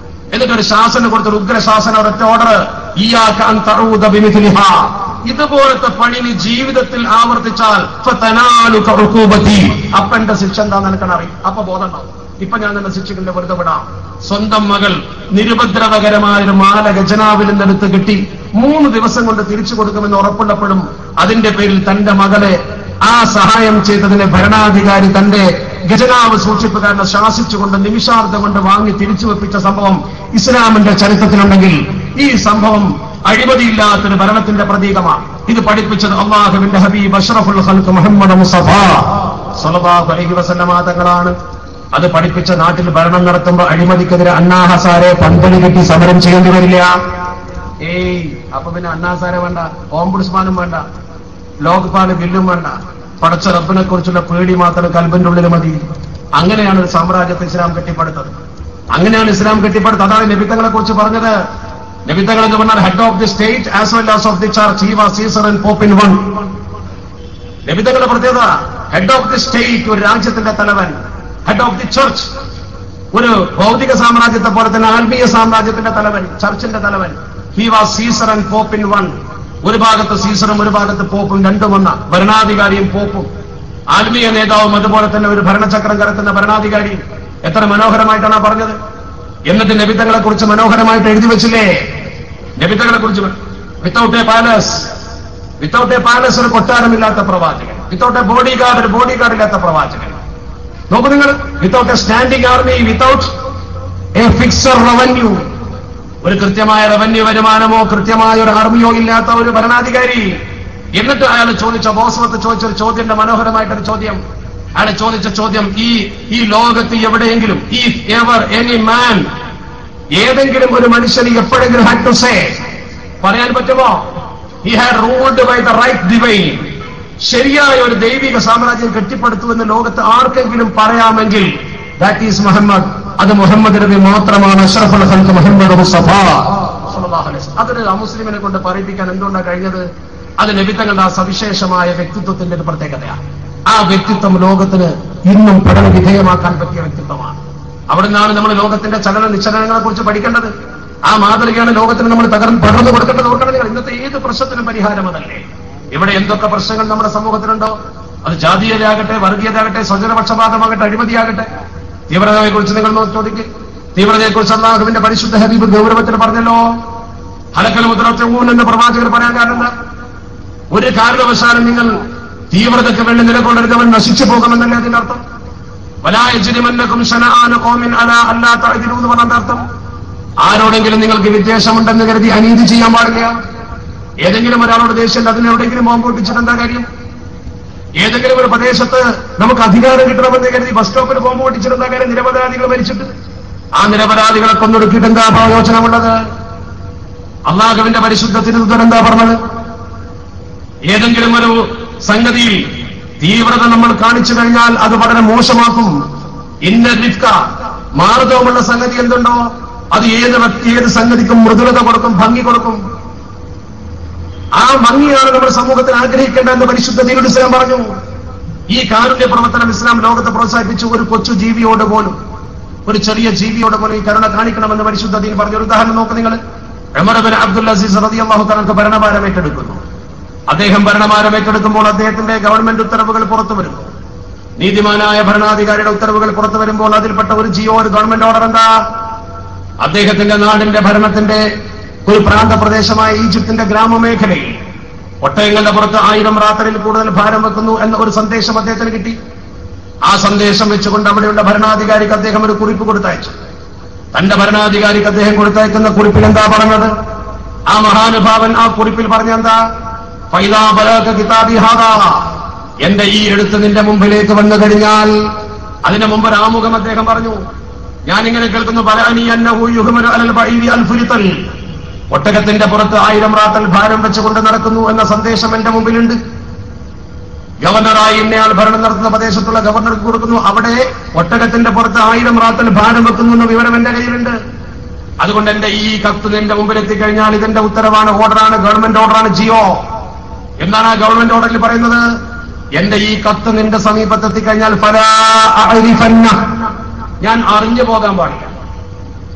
എന്നിട്ടൊരു ശാസനം കൊടുത്തൊരു ഉഗ്രശാസനം, ഒരൊറ്റ ഓർഡർ, ഇയ്യാക അൻ തഊദ ബിമിത്ലിഹാ, ഇതുപോലത്തെ പണി നീ ജീവിതത്തിൽ ആവർത്തിച്ചാൽ ഫതനാലുക ഉഖൂബതി, അപ്പന്റെ ശിക്ഷ എന്താണെന്ന് എനിക്കറിയാം. അപ്പൊ ബോധം ഉണ്ടാവും, ഇപ്പൊ ഞാൻ നിന്നെ ശിക്ഷിക്കില്ല, വെറുതെ വിടാം. സ്വന്തം മകൾ നിരുപദ്രവകരമായൊരു മാല ഖജനാവിൽ നിന്നെടുത്ത് കിട്ടി 3 ദിവസം കൊണ്ട് തിരിച്ചു കൊടുക്കുമെന്ന് ഉറപ്പുള്ളപ്പോഴും അതിന്റെ പേരിൽ തന്റെ മകളെ ആ സഹായം ചെയ്തതിനെ ഭരണാധികാരി തന്റെ ഖജനാവ് സൂക്ഷിപ്പുകാരനെ ശാസിച്ചുകൊണ്ട് നിമിഷാർദ്ധം കൊണ്ട് വാങ്ങി തിരിച്ചു വെപ്പിച്ച സംഭവം ഇസ്ലാമിന്റെ ചരിത്രത്തിലുണ്ടെങ്കിൽ ഈ സംഭവം അഴിമതിയില്ലാത്തൊരു ഭരണത്തിന്റെ പ്രതീകമാണ്. ഇത് പഠിപ്പിച്ചത് അല്ലാഹുവിന്റെ ഹബീബ് അഷ്റഫുൽ ഖൽഖ് മുഹമ്മദ് മുസ്തഫ സ്വല്ലല്ലാഹു അലൈഹി വസല്ലമ തങ്ങളാണ്. അത് പഠിപ്പിച്ച നാട്ടിൽ ഭരണം നടത്തുമ്പോൾ അഴിമതിക്കെതിരെ അണ്ണാ ഹസാരെ പന്തല് കെട്ടി സമരം ചെയ്യേണ്ടി വരില്ല. അപ്പൊ പിന്നെ അണ്ണാ ഹസാരെ വേണ്ട, ഓംബുഡ്സ്മാനും വേണ്ട, ലോക്പാൽ ബില്ലും വേണ്ട, പടച്ച റബ്ബിനെ കുറിച്ചുള്ള പേടി മാത്രം കൽബിന്റെ ഉള്ളിൽ മതി. അങ്ങനെയാണ് ഒരു സാമ്രാജ്യത്തെ ഇസ്ലാം കെട്ടിപ്പടുത്തത്. അങ്ങനെയാണ് ഇസ്ലാം കെട്ടിപ്പടുത്തത്. അതാണ് നബിത്തങ്ങളെ കുറിച്ച് പറഞ്ഞത്. നബിത്തങ്ങൾ എന്ന് പറഞ്ഞാൽ head of the state as well as of the church, he was Caesar and pop in one. നബിത്തങ്ങളുടെ പ്രത്യേകത ഹെഡ് ഓഫ് ദി സ്റ്റേറ്റ്, ഒരു രാജ്യത്തിന്റെ തലവൻ, ഹെഡ് ഓഫ് ദി ചർച്ച്, ഒരു ഭൗതിക സാമ്രാജ്യത്തെ പോലെ തന്നെ ആത്മീയ സാമ്രാജ്യത്തിന്റെ തലവൻ, ചർച്ചിന്റെ തലവൻ. He was Caesar and pop in one. ഒരു ഭാഗത്ത് സീസറും ഒരു ഭാഗത്ത് പോപ്പും, രണ്ടും ഒന്ന, ഭരണാധികാരിയും പോപ്പും, ആത്മീയ നേതാവും അതുപോലെ തന്നെ ഒരു ഭരണചക്രം കറക്കുന്ന ഭരണാധികാരിയും. എത്ര മനോഹരമായിട്ടാണ് പറഞ്ഞത്. എന്നിട്ട് നബിത്തങ്ങളെ കുറിച്ച് മനോഹരമായിട്ട് എഴുതി വെച്ചില്ലേ? നബിത്തങ്ങളെ കുറിച്ച് വിത്തൗട്ട് എ പാലസ് ഒരു കൊട്ടാരമില്ലാത്ത പ്രവാചകൻ, വിത്തൗട്ട് എ ബോഡിഗാർഡ് ഒരു ബോഡിഗാർഡ് ഇല്ലാത്ത പ്രവാചകൻ. നോക്കൂ നിങ്ങൾ, without A standing army, without A fixed revenue, ഒരു കൃത്യമായ റവന്യൂ വരുമാനമോ കൃത്യമായ ഒരു ആർമിയോ ഇല്ലാത്ത ഒരു ഭരണാധികാരി. എന്നിട്ട് അയാൾ ചോദിച്ച ബോസ്വത്ത് ചോദിച്ചൊരു ചോദ്യന്റെ മനോഹരമായിട്ടൊരു ചോദ്യം. അയാൾ ചോദിച്ച ചോദ്യം, ഈ ലോകത്ത് എവിടെയെങ്കിലും ഇഫ് എവർ എനി മാൻ, ഏതെങ്കിലും ഒരു മനുഷ്യന് എപ്പോഴെങ്കിലും ഹാഡ് ടു സേ, പറയാൻ പറ്റുമോ, he had ruled by the right divine, ശരിയായ ഒരു ദൈവിക സാമ്രാജ്യം കെട്ടിപ്പടുത്തുവെന്ന് ലോകത്ത് ആർക്കെങ്കിലും പറയാമെങ്കിൽ ദാറ്റ് ഈസ് മുഹമ്മദ്. അത് മുഹമ്മദ് നബി മാത്രമാണ്, അഷ്റഫുൽ ഖൽഖ് മുഹമ്മദ് മുസ്തഫ സ്വല്ലല്ലാഹു അലൈഹി വസല്ലം. അതൊരു അമുസ്ലിമിനെ കൊണ്ട് പറയിപ്പിക്കാൻ എന്തുകൊണ്ടാണ് കഴിഞ്ഞത്? അത് നബിത്തങ്ങളുടെ ആ സവിശേഷമായ വ്യക്തിത്വത്തിന്റെ ഒരു പ്രത്യേകതയാണ്. ആ വ്യക്തിത്വം ലോകത്തിന് ഇന്നും പഠന വിധേയമാക്കാൻ പറ്റിയ വ്യക്തിത്വമാണ്. അവിടെ നിന്നാണ് നമ്മൾ ലോകത്തിന്റെ ചലന നിശ്ചലനങ്ങളെ കുറിച്ച് പഠിക്കേണ്ടത്. ആ മാതൃകയാണ് ലോകത്തിന് നമ്മൾ പകർന്നു കൊടുക്കേണ്ടത്. ഓർക്കണം നിങ്ങൾ, ഇന്നത്തെ ഏത് പ്രശ്നത്തിനും പരിഹാരം അതല്ലേ. ഇവിടെ എന്തൊക്കെ പ്രശ്നങ്ങൾ നമ്മുടെ സമൂഹത്തിലുണ്ടോ, അത് ജാതീയതയാകട്ടെ, വർഗീയതയാകട്ടെ, സ്വജനപക്ഷപാതമാകട്ടെ, അഴിമതിയാകട്ടെ, തീവ്രതയെ കുറിച്ച് നിങ്ങൾ ചോദിക്കുക. തീവ്രതയെക്കുറിച്ച് അല്ലാഹുവിന്റെ പരിശുദ്ധ ഹബീബ് ഗൗരവത്തിന് പറഞ്ഞല്ലോ. ഹലക്കൽ മുദ്രൂൻ എന്ന് പ്രവാചകർ പറയാൻ കാരണം, ഒരു കാരണവശാലും നിങ്ങൾ തീവ്രതയ്ക്ക് വേണ്ടി നിലകൊള്ളരുത്, അവൻ നശിച്ചു പോകുമെന്നല്ലേ അതിന്റെ അർത്ഥം. വലാ യജ്രിമന്നകും ശനആന ഖൗമിൻ അലാ അല്ലാ തഅദിലൂ എന്ന് പറഞ്ഞ അർത്ഥം. ആരോടെങ്കിലും നിങ്ങൾക്ക് വിദ്വേഷമുണ്ടെന്ന് കരുതി അനീതി ചെയ്യാൻ പാടില്ല. ഏതെങ്കിലും ഒരാളോട് ദേഷ്യമുണ്ട്, അതിനെവിടെയെങ്കിലും ബോംബ് പൊട്ടിച്ചിട്ട് എന്താ കാര്യം? ഏതെങ്കിലും ഒരു പ്രദേശത്ത് നമുക്ക് അധികാരം കിട്ടണമെന്ന് കരുതി ബസ് സ്റ്റോപ്പിൽ ബോംബ് പൊട്ടിച്ചിട്ട് എന്താ കാര്യം? നിരപരാധികൾ മരിച്ചിട്ട് ആ നിരപരാധികളെ കൊന്നൊടുക്കിയിട്ട് എന്താ പ്രയോജനമുള്ളത്? അള്ളാഹുവിന്റെ പരിശുദ്ധ തിരുത്തൻ എന്താ പറഞ്ഞത്? ഏതെങ്കിലും ഒരു സംഗതിയിൽ തീവ്രത നമ്മൾ കാണിച്ചു കഴിഞ്ഞാൽ അത് വളരെ മോശമാക്കും. ഇന്ന റിഫ്ക, മാർദ്ദവമുള്ള സംഗതി എന്തുണ്ടോ അത് ഏത് സംഗതിക്കും മൃദുലത കൊടുക്കും, ഭംഗി കൊടുക്കും. ആ ഭംഗിയാണ് നമ്മൾ സമൂഹത്തിൽ ആഗ്രഹിക്കേണ്ടതെന്ന് പരിശുദ്ധ ദീനുൽ ഇസ്ലാം പറഞ്ഞു. ഈ കാരുണ്യ പ്രവർത്തനം ഇസ്ലാം ലോകത്തെ പ്രോത്സാഹിപ്പിച്ചു. ഒരു കൊച്ചു ജീവിയോട് പോലും, ഒരു ചെറിയ ജീവിയോട് പോലും ഈ കരുണ കാണിക്കണമെന്ന് പരിശുദ്ധ ദീൻ പറഞ്ഞു. ഒരു ഉദാഹരണം നോക്ക് നിങ്ങൾ. ഉമർ ബിൻ അബ്ദുൽ അസീസ് റളിയല്ലാഹു തആല ഭരണഭാരം ഏറ്റെടുക്കുന്നു. അദ്ദേഹം ഭരണഭാരം ഏറ്റെടുക്കുമ്പോൾ അദ്ദേഹത്തിന്റെ ഗവൺമെന്റ് ഉത്തരവുകൾ പുറത്തു വരുന്നു. നീതിമാനായ ഭരണാധികാരിയുടെ ഉത്തരവുകൾ പുറത്തു വരുമ്പോൾ അതിൽപ്പെട്ട ഒരു ഒരു ഗവൺമെന്റ് ഓർഡർ എന്താ? അദ്ദേഹത്തിന്റെ നാടിന്റെ ഭരണത്തിന്റെ ഒരു പ്രാന്തപ്രദേശമായ ഈജിപ്തിന്റെ ഗ്രാമമേഖലയിൽ ഒട്ടകങ്ങളുടെ പുറത്ത് 1000 റാത്തലിൽ കൂടുതൽ ഭാരം വെക്കുന്നു എന്ന ഒരു സന്ദേശം അദ്ദേഹത്തിന് കിട്ടി. ആ സന്ദേശം വെച്ചുകൊണ്ട് അവിടെയുള്ള ഭരണാധികാരിക്ക് അദ്ദേഹം ഒരു കുറിപ്പ് കൊടുത്തയച്ചു. തന്റെ ഭരണാധികാരിക്ക് അദ്ദേഹം കൊടുത്തയക്കുന്ന കുറിപ്പിൽ എന്താ പറഞ്ഞത്? ആ മഹാനുഭാവൻ ആ കുറിപ്പിൽ പറഞ്ഞെന്താ? ഫൈദാ ബലഗ കിതാബി ഹാദാ, എന്റെ ഈ എഴുത്ത് നിന്റെ മുമ്പിലേക്ക് വന്നു കഴിഞ്ഞാൽ. അതിന് മുമ്പ് ഒരു ആമുഖം അദ്ദേഹം പറഞ്ഞു. ഞാനിങ്ങനെ കേൾക്കുന്നു, ബലഅനി അന്നഹു യുഹ്മലു അലൽ ബഈരി അൽഫുരിതൽ, ഒട്ടകത്തിന്റെ പുറത്ത് 1000 റാത്തൽ ഭാരം വെച്ചുകൊണ്ട് നടക്കുന്നു എന്ന സന്ദേശം എന്റെ മുമ്പിലുണ്ട്. ഗവർണറായി ഇന്നയാൾ ഭരണം നടത്തുന്ന പ്രദേശത്തുള്ള ഗവർണർക്ക് കൊടുക്കുന്നു. അവിടെ ഒട്ടകത്തിന്റെ പുറത്ത് 1000 റാത്തൽ ഭാരം വെക്കുന്നു എന്ന വിവരം എന്റെ കയ്യിലുണ്ട്. അതുകൊണ്ട് എന്റെ ഈ കത്ത് നിന്റെ മുമ്പിൽ എത്തിക്കഴിഞ്ഞാൽ ഇതെന്റെ ഉത്തരവാണ്, ഓർഡറാണ്, ഗവൺമെന്റ് ഓർഡറാണ്, ജിയോ. എന്താണ് ആ ഗവൺമെന്റ് ഓർഡറിൽ പറയുന്നത്? എന്റെ ഈ കത്ത് നിന്റെ സമീപത്തെത്തിക്കഴിഞ്ഞാൽ ഫലാ അഅരിഫന്ന, ഞാൻ അറിഞ്ഞു പോകാൻ പാടില്ല,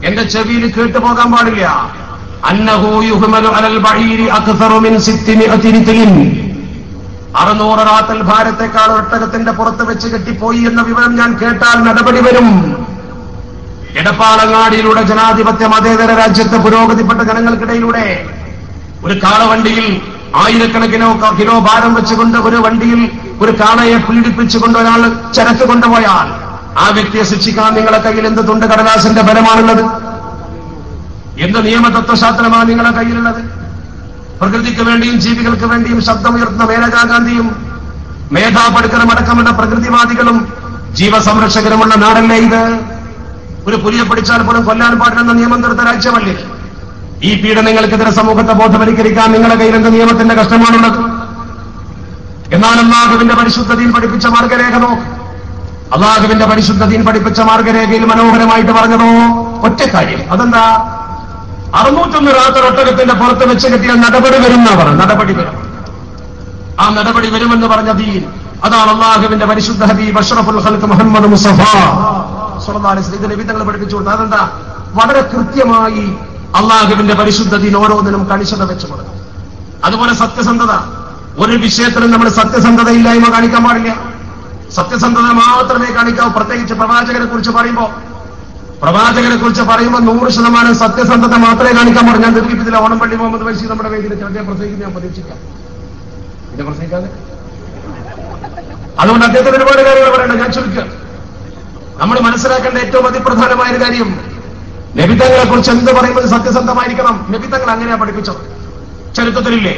എന്റെ ചെവിയിൽ കേട്ടു പോകാൻ പാടില്ല. അന്നഹു യുഹ്മലു അലൽ ബഈരി അക്സറു മിൻ 600 റിത്ലിൻ, 600 റാത്തൽ ഭാരത്തെക്കാൾ ഒട്ടകത്തിന്റെ പുറത്ത് വെച്ച് കെട്ടിപ്പോയി എന്ന വിവരം ഞാൻ കേട്ടാൽ നടപടി വരും. എടപ്പാളങ്ങാടിയിലൂടെ ജനാധിപത്യ മതേതര രാജ്യത്തെ പുരോഗതിപ്പെട്ട ജനങ്ങൾക്കിടയിലൂടെ ഒരു കാളവണ്ടിയിൽ 1000 കിലോ ഭാരം വെച്ചുകൊണ്ട് ഒരു വണ്ടിയിൽ ഒരു കാളയെ പീഡിപ്പിച്ചുകൊണ്ട് ഒരാൾ ചരക്ക് കൊണ്ടുപോയാൽ ആ വ്യക്തിയെ ശിക്ഷിക്കാൻ നിങ്ങളുടെ കയ്യിൽ എന്ത് തുണ്ട് കടലാസിന്റെ ബലമാണുള്ളത്? എന്ത് നിയമതത്വശാസ്ത്രമാണ് നിങ്ങളുടെ കയ്യിലുള്ളത്? പ്രകൃതിക്ക് വേണ്ടിയും ജീവികൾക്ക് വേണ്ടിയും ശബ്ദമുയർത്തുന്ന മേനകാ ഗാന്ധിയും മേധാ പട്കറും അടക്കമുള്ള പ്രകൃതിവാദികളും ജീവസംരക്ഷകരുമുള്ള നാടല്ലേ ഇത്? ഒരു പുലിയെ പിടിച്ചാൽ പോലും കൊല്ലാൻ പാടില്ലെന്ന നിയമം തീർത്ത രാജ്യമല്ലേ? ഈ പീഡനങ്ങൾക്കെതിരെ സമൂഹത്തെ ബോധവൽക്കരിക്കാൻ നിങ്ങളുടെ കയ്യിൽ എന്ത് നിയമത്തിന്റെ കഷ്ടമാണുള്ളത്? എന്നാൽ അല്ലാഹുവിന്റെ പരിശുദ്ധ ദീൻ പഠിപ്പിച്ച മാർഗരേഖ നോക്ക്. അല്ലാഹുവിന്റെ പരിശുദ്ധ ദീൻ പഠിപ്പിച്ച മാർഗരേഖയിൽ മനോഹരമായിട്ട് പറഞ്ഞതോ ഒറ്റ കാര്യം. അതെന്താ? 601 റാത്തൽ ഒട്ടകത്തിന്റെ പുറത്ത് വെച്ച് കെട്ടിയാൽ നടപടി വരുമെന്നാ പറഞ്ഞു. നടപടി വരും. ആ നടപടി വരുമെന്ന് പറഞ്ഞ ദീൻ, അതാണ് അല്ലാഹുവിന്റെ പരിശുദ്ധ ഹബീബ് അഷ്റഫുൽ ഖൽഖ് മുഹമ്മദ് മുസ്തഫ സ്വല്ലല്ലാഹു അലൈഹി വസല്ലം നബിതങ്ങൾ പഠിപ്പിച്ചു കൊടുത്തു. അതെന്താ? വളരെ കൃത്യമായി അല്ലാഹുവിന്റെ പരിശുദ്ധ ദീൻ ഓരോന്നിനും കണിശത വെച്ചു കൊടുക്കും. അതുപോലെ സത്യസന്ധത, ഒരു വിഷയത്തിലും നമ്മൾ സത്യസന്ധതയില്ലായ്മ കാണിക്കാൻ പാടില്ല. സത്യസന്ധത മാത്രമേ കാണിക്കാവൂ. പ്രത്യേകിച്ച് പ്രവാചകനെ കുറിച്ച് പറയുമ്പോൾ 100% സത്യസന്ധത മാത്രമേ കാണിക്കാൻ പാടില്ല. ഞാൻ ദീർഘിപ്പിച്ചില്ല. ഓണംപള്ളി മുഹമ്മദ് ബഷീർ നമ്മുടെ വേദിയിൽ അദ്ദേഹം പ്രസംഗിക്കുന്നത് ഞാൻ പ്രതീക്ഷിക്കാം. പിന്നെ പ്രസംഗിക്കാതെ അതുകൊണ്ട് അദ്ദേഹത്തിന് ഒരുപാട് കാര്യങ്ങൾ പറയണ്ട, ഞാൻ ചുരുക്കുക. നമ്മൾ മനസ്സിലാക്കേണ്ട ഏറ്റവും അതിപ്രധാനമായ ഒരു കാര്യം, നബിതങ്ങളെ കുറിച്ച് എന്ത് പറയുമ്പോൾ സത്യസന്ധമായിരിക്കണം. നബിതങ്ങൾ അങ്ങനെയാ പഠിപ്പിച്ചത്. ചരിത്രത്തിലില്ലേ,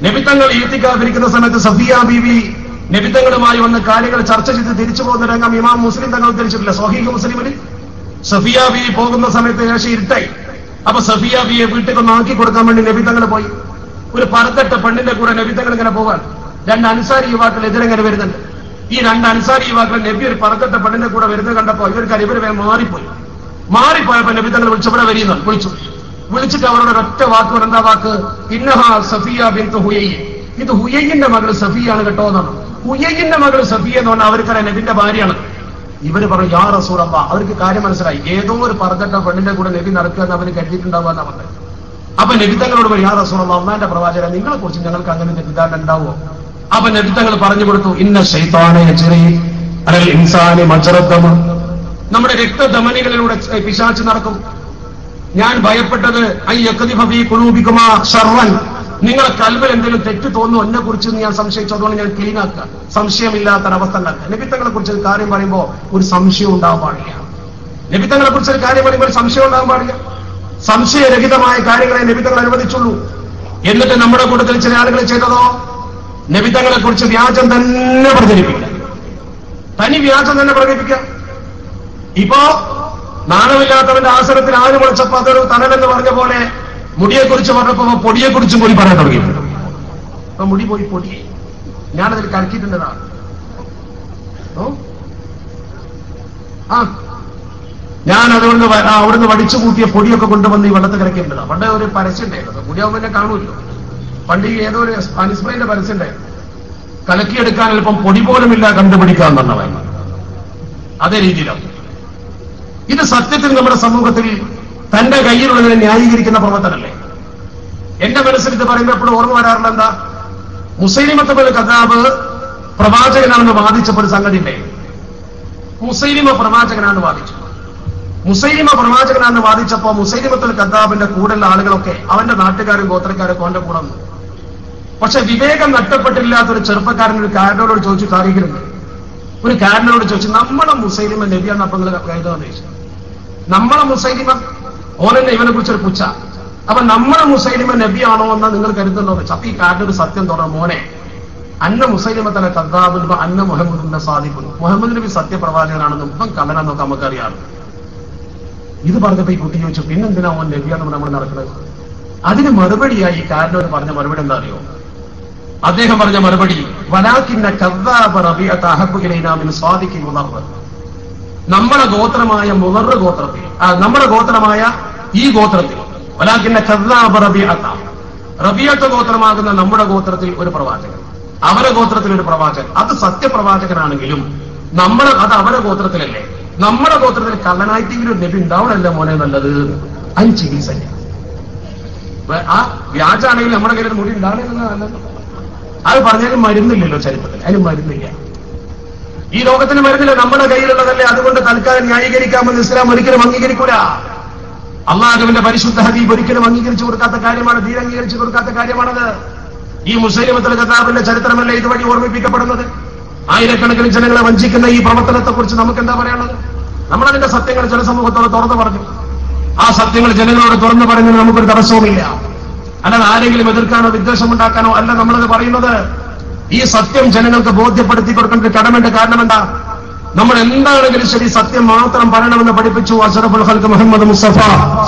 നബിതങ്ങൾ ഈത്തിക്കാഫിരിക്കുന്ന സമയത്ത് സഫിയ ബീവി നബിതങ്ങളുമായി വന്ന് കാര്യങ്ങൾ ചർച്ച ചെയ്ത് തിരിച്ചു പോകുന്ന രംഗം ഇമാം മുസ്ലിം തങ്ങൾ ഉദ്ധരിച്ചിട്ടില്ല. സ്വഹീഹ് മുസ്ലിമിൽ സഫിയ ബീവി പോകുന്ന സമയത്ത് ഏകദേശം ഇരുട്ടായി. അപ്പൊ സഫിയ ബിയെ വീട്ടിൽ ഒന്ന് ആക്കി കൊടുക്കാൻ വേണ്ടി നബിതങ്ങൾ പോയി. ഒരു പരത്തട്ട പെണ്ണിന്റെ കൂടെ നബിതങ്ങൾ ഇങ്ങനെ പോകാൻ 2 അൻസാരി യുവാക്കൾ എതിരെങ്ങനെ വരുന്നുണ്ട്. ഈ 2 അൻസാരി യുവാക്കൾ നബി ഒരു പരത്തട്ട പെണ്ണിന്റെ കൂടെ വരുന്നത് കണ്ടപ്പോ ഇവർ വേഗം മാറിപ്പോയപ്പോ നബിതങ്ങൾ വിളിച്ചവിടെ വരിയുന്നു. വിളിച്ചിട്ട് അവരോട് ഒറ്റ വാക്ക്, എന്താ വാക്ക്? ഇന്നഹ സഫിയ ബിൻതു ഹുയൈ, ഇത് ഹുയൈന്റെ മകൾ സഫിയാണ് കേട്ടോ എന്നാണ്. ഹുയൈന്റെ മകൾ സഫിയ എന്ന് പറഞ്ഞാൽ അവർക്കറിയാം നബിന്റെ ഭാര്യയാണ്. ഇവര് പറഞ്ഞു യാ റസൂലല്ലാഹ്, അവർക്ക് കാര്യം മനസ്സിലായി. ഏതോ ഒരു പരത്തട്ട പെണ്ണിന്റെ കൂടെ നബി നടക്കുക എന്ന് അവര് കരുതിയിട്ടുണ്ടാവുക പറഞ്ഞത്. അപ്പൊ നബിതങ്ങളോട് പറയും യാ റസൂലല്ലാഹ്, അല്ലാഹുവിന്റെ പ്രവാചകൻ നിങ്ങളെ കുറിച്ച് ഞങ്ങൾക്ക് അങ്ങനെ തെറ്റിദ്ധാരണ ഉണ്ടാവുമോ? അപ്പൊ നബിതങ്ങൾ പറഞ്ഞു കൊടുത്തു, ഇന്ന ശൈത്താന യജ്രി അലൽ ഇൻസാനി മജ്റദ്ദമ, നമ്മുടെ രക്തധമനികളിലൂടെ പിശാച് നടക്കും. ഞാൻ ഭയപ്പെട്ടത് നിങ്ങളെ കൽബിൽ എന്തെങ്കിലും തെറ്റ് തോന്നുന്നു എന്നെ കുറിച്ച് ഞാൻ സംശയിച്ചു, അതുകൊണ്ട് ഞാൻ ക്ലീൻ ആക്കുക, സംശയമില്ലാത്തൊരവസ്ഥ ഉണ്ടാക്കുക. നബിത്തങ്ങളെ കുറിച്ച് ഒരു കാര്യം പറയുമ്പോൾ ഒരു സംശയം ഉണ്ടാവാൻ പാടില്ല. നബിത്തങ്ങളെ കുറിച്ച് ഒരു കാര്യം പറയുമ്പോൾ ഒരു സംശയം ഉണ്ടാവാൻ പാടില്ല. സംശയരഹിതമായ കാര്യങ്ങളെ നബിതങ്ങൾ അനുവദിച്ചുള്ളൂ. എന്നിട്ട് നമ്മുടെ കൂട്ടത്തിൽ ചില ആളുകൾ ചെയ്തതോ നബിതങ്ങളെ കുറിച്ച് വ്യാജം തന്നെ പ്രചരിപ്പിക്കുക, തനി വ്യാജം തന്നെ പ്രചരിപ്പിക്കുക. ഇപ്പോ നാണമില്ലാത്തവന്റെ ആസനത്തിൽ ആര് മുളച്ചപ്പോ അതൊരു തണലെന്ന് പറഞ്ഞ പോലെ മുടിയെക്കുറിച്ച് പറഞ്ഞപ്പോ പൊടിയെക്കുറിച്ചും കൂടി പറയാൻ തുടങ്ങിയിട്ടുണ്ട്. അപ്പൊ മുടി പോയി പൊടി, ഞാനതിൽ കലക്കിയിട്ടുള്ളതാണ്. ഞാൻ അതുകൊണ്ട് അവിടുന്ന് വടിച്ചു കൂട്ടിയ പൊടിയൊക്കെ കൊണ്ടുവന്ന് ഈ വെള്ളത്തിൽ കിടക്കേണ്ടതാണ്. പണ്ട് ഒരു പരസ്യം ഉണ്ടായിരുന്നു, മുടിയാവുമ്പോൾ തന്നെ കാണുമല്ലോ. പണ്ട് ഈ ഏതോ ഒരു അനിസ്മയിന്റെ പരസ്യം ഉണ്ടായിരുന്നു, കലക്കിയെടുക്കാൻ എളുപ്പം പൊടി പോലുമില്ല കണ്ടുപിടിക്കാമെന്നുള്ളവൻ. അതേ രീതിയിലാണ് ഇത്. സത്യത്തിൽ നമ്മുടെ സമൂഹത്തിൽ തന്റെ കയ്യിലുള്ളതിനെ ന്യായീകരിക്കുന്ന പ്രവർത്തനല്ലേ. എന്റെ മനസ്സിൽ ഇത് പറയുമ്പോൾ എപ്പോഴും ഓർമ്മ വരാറുള്ള എന്താ, മുസൈലിമത്തുൽ കദ്ദാബ് പ്രവാചകനാണെന്ന് വാദിച്ചപ്പോൾ ഒരു സംഗതി ഉണ്ടായി. മുസൈലിമ പ്രവാചകനാണെന്ന് വാദിച്ചു. മുസൈലിമ പ്രവാചകനാണെന്ന് വാദിച്ചപ്പോ മുസൈലിമത്തുൽ കദ്ദാബിന്റെ കൂടെയുള്ള ആളുകളൊക്കെ അവന്റെ നാട്ടുകാരും ഗോത്രക്കാരൊക്കെ അവന്റെ കൂടെ വന്നു. പക്ഷെ വിവേകം നഷ്ടപ്പെട്ടില്ലാത്തൊരു ചെറുപ്പക്കാരൻ ഒരു കാരനോട് ചോദിച്ചു, താരീഖിലുണ്ട് ഒരു കാരനോട് ചോദിച്ചു, നമ്മളെ മുസൈലിമ നബിയാണ് അപ്പൊ നിങ്ങൾ കരുതാന്ന് ചോദിച്ചു. നമ്മളെ മുസൈലിമ ഓനെന്നെ ഇവനെ കുറിച്ചൊരു പുച്ഛ. അപ്പൊ നമ്മളെ മുസൈലിമ നബിയാണോ എന്നാ നിങ്ങൾ കരുതുന്നോ വെച്ചാൽ അപ്പൊ ഈ കാരനൊരു സത്യം തുടങ്ങും, മോനെ അന്ന മുസൈലിമത്തല കദ്ദാബുൽ അന്ന മുഹമ്മദിന്റെ സാദിഖുൻ, മുഹമ്മദ് നബി സത്യപ്രവാചകനാണെന്നും ഇപ്പം കള്ളനാന്നൊക്കെ നമുക്കറിയാം. ഇത് പറഞ്ഞപ്പോ ഈ കുട്ടി ചോദിച്ചു, പിന്നെന്തിനാ ഓൻ നബിയാണെന്ന് നമ്മൾ നടക്കുന്നത്? അതിന് മറുപടിയായി ഈ കാരനോട് പറഞ്ഞ മറുപടി എന്താ അറിയോ? അദ്ദേഹം പറഞ്ഞ മറുപടി, വലാകിന്ന കദ്ദാബ റബീഅത അഹബ്ബു ഇലൈനാ മിൻ സാദിഖി മുദർർ. നമ്മുടെ ഗോത്രമായ മുദർർ ഗോത്രത്തിൽ, നമ്മുടെ ഗോത്രമായ ഈ ഗോത്രത്തിൽ, വലാകിന്ന കദ്ദാബ റബീഅത, റബീഅത്ത് ഗോത്രമാകുന്ന നമ്മുടെ ഗോത്രത്തിൽ ഒരു പ്രവാചകൻ, അവരെ ഗോത്രത്തിൽ ഒരു പ്രവാചകൻ, അത് സത്യപ്രവാചകനാണെങ്കിലും അത് അവരെ ഗോത്രത്തിലല്ലേ, നമ്മുടെ ഗോത്രത്തിൽ കള്ളനായിട്ടെങ്കിലും നബി ഉണ്ടാവണല്ലേ മോനെ നല്ലത്. അതിന് ചികിത്സല്ല. ആ വ്യാജാണെങ്കിൽ നമ്മുടെ കയ്യിൽ മുടി ഉണ്ടാകണമെന്ന് നല്ലത്. അത് പറഞ്ഞാലും മരുന്നില്ലല്ലോ ചരിത്രത്തിൽ, അതിന് മരുന്നില്ല. ഈ ലോകത്തിന് മരുന്നില്ല, നമ്മുടെ കയ്യിലുള്ളതല്ലേ. അതുകൊണ്ട് തൽക്കാലം ന്യായീകരിക്കാമെന്ന് ഇസ്ലാം ഒരിക്കലും അംഗീകരിക്കൂല. അള്ളാഹുവിന്റെ പരിശുദ്ധ ഹബീബ് ഒരിക്കലും അംഗീകരിച്ചു കൊടുക്കാത്ത കാര്യമാണ്, ദീൻ അംഗീകരിച്ചു കൊടുക്കാത്ത കാര്യമാണത്. ഈ മുസൈലിമത്തുൽ കദ്ദാബിന്റെ ചരിത്രമല്ലേ ഇതുവഴി ഓർമ്മിപ്പിക്കപ്പെടുന്നത്. ആയിരക്കണക്കിന് ജനങ്ങളെ വഞ്ചിക്കുന്ന ഈ പ്രവർത്തനത്തെക്കുറിച്ച് നമുക്ക് എന്താ പറയാനുള്ളത്? നമ്മളതിന്റെ സത്യങ്ങൾ ജനസമൂഹത്തോട് തുറന്നു പറഞ്ഞു. ആ സത്യങ്ങൾ ജനങ്ങളോട് തുറന്നു പറയുന്നതിന് നമുക്കൊരു തടസ്സവുമില്ല. അല്ലാതെ ആരെങ്കിലും എതിർക്കാനോ വിദ്വേഷമുണ്ടാക്കാനോ അല്ല നമ്മളത് പറയുന്നത്. ഈ സത്യം ജനങ്ങൾക്ക് ബോധ്യപ്പെടുത്തി കൊടുക്കേണ്ട കടമേണ്ട. കാരണം എന്താ, നമ്മൾ എന്താണെങ്കിലും ശരി സത്യം മാത്രം പറയണമെന്ന് പഠിപ്പിച്ചു അഷ്റഫുൽ ഖൽഖ് മുഹമ്മദ് മുസ്തഫ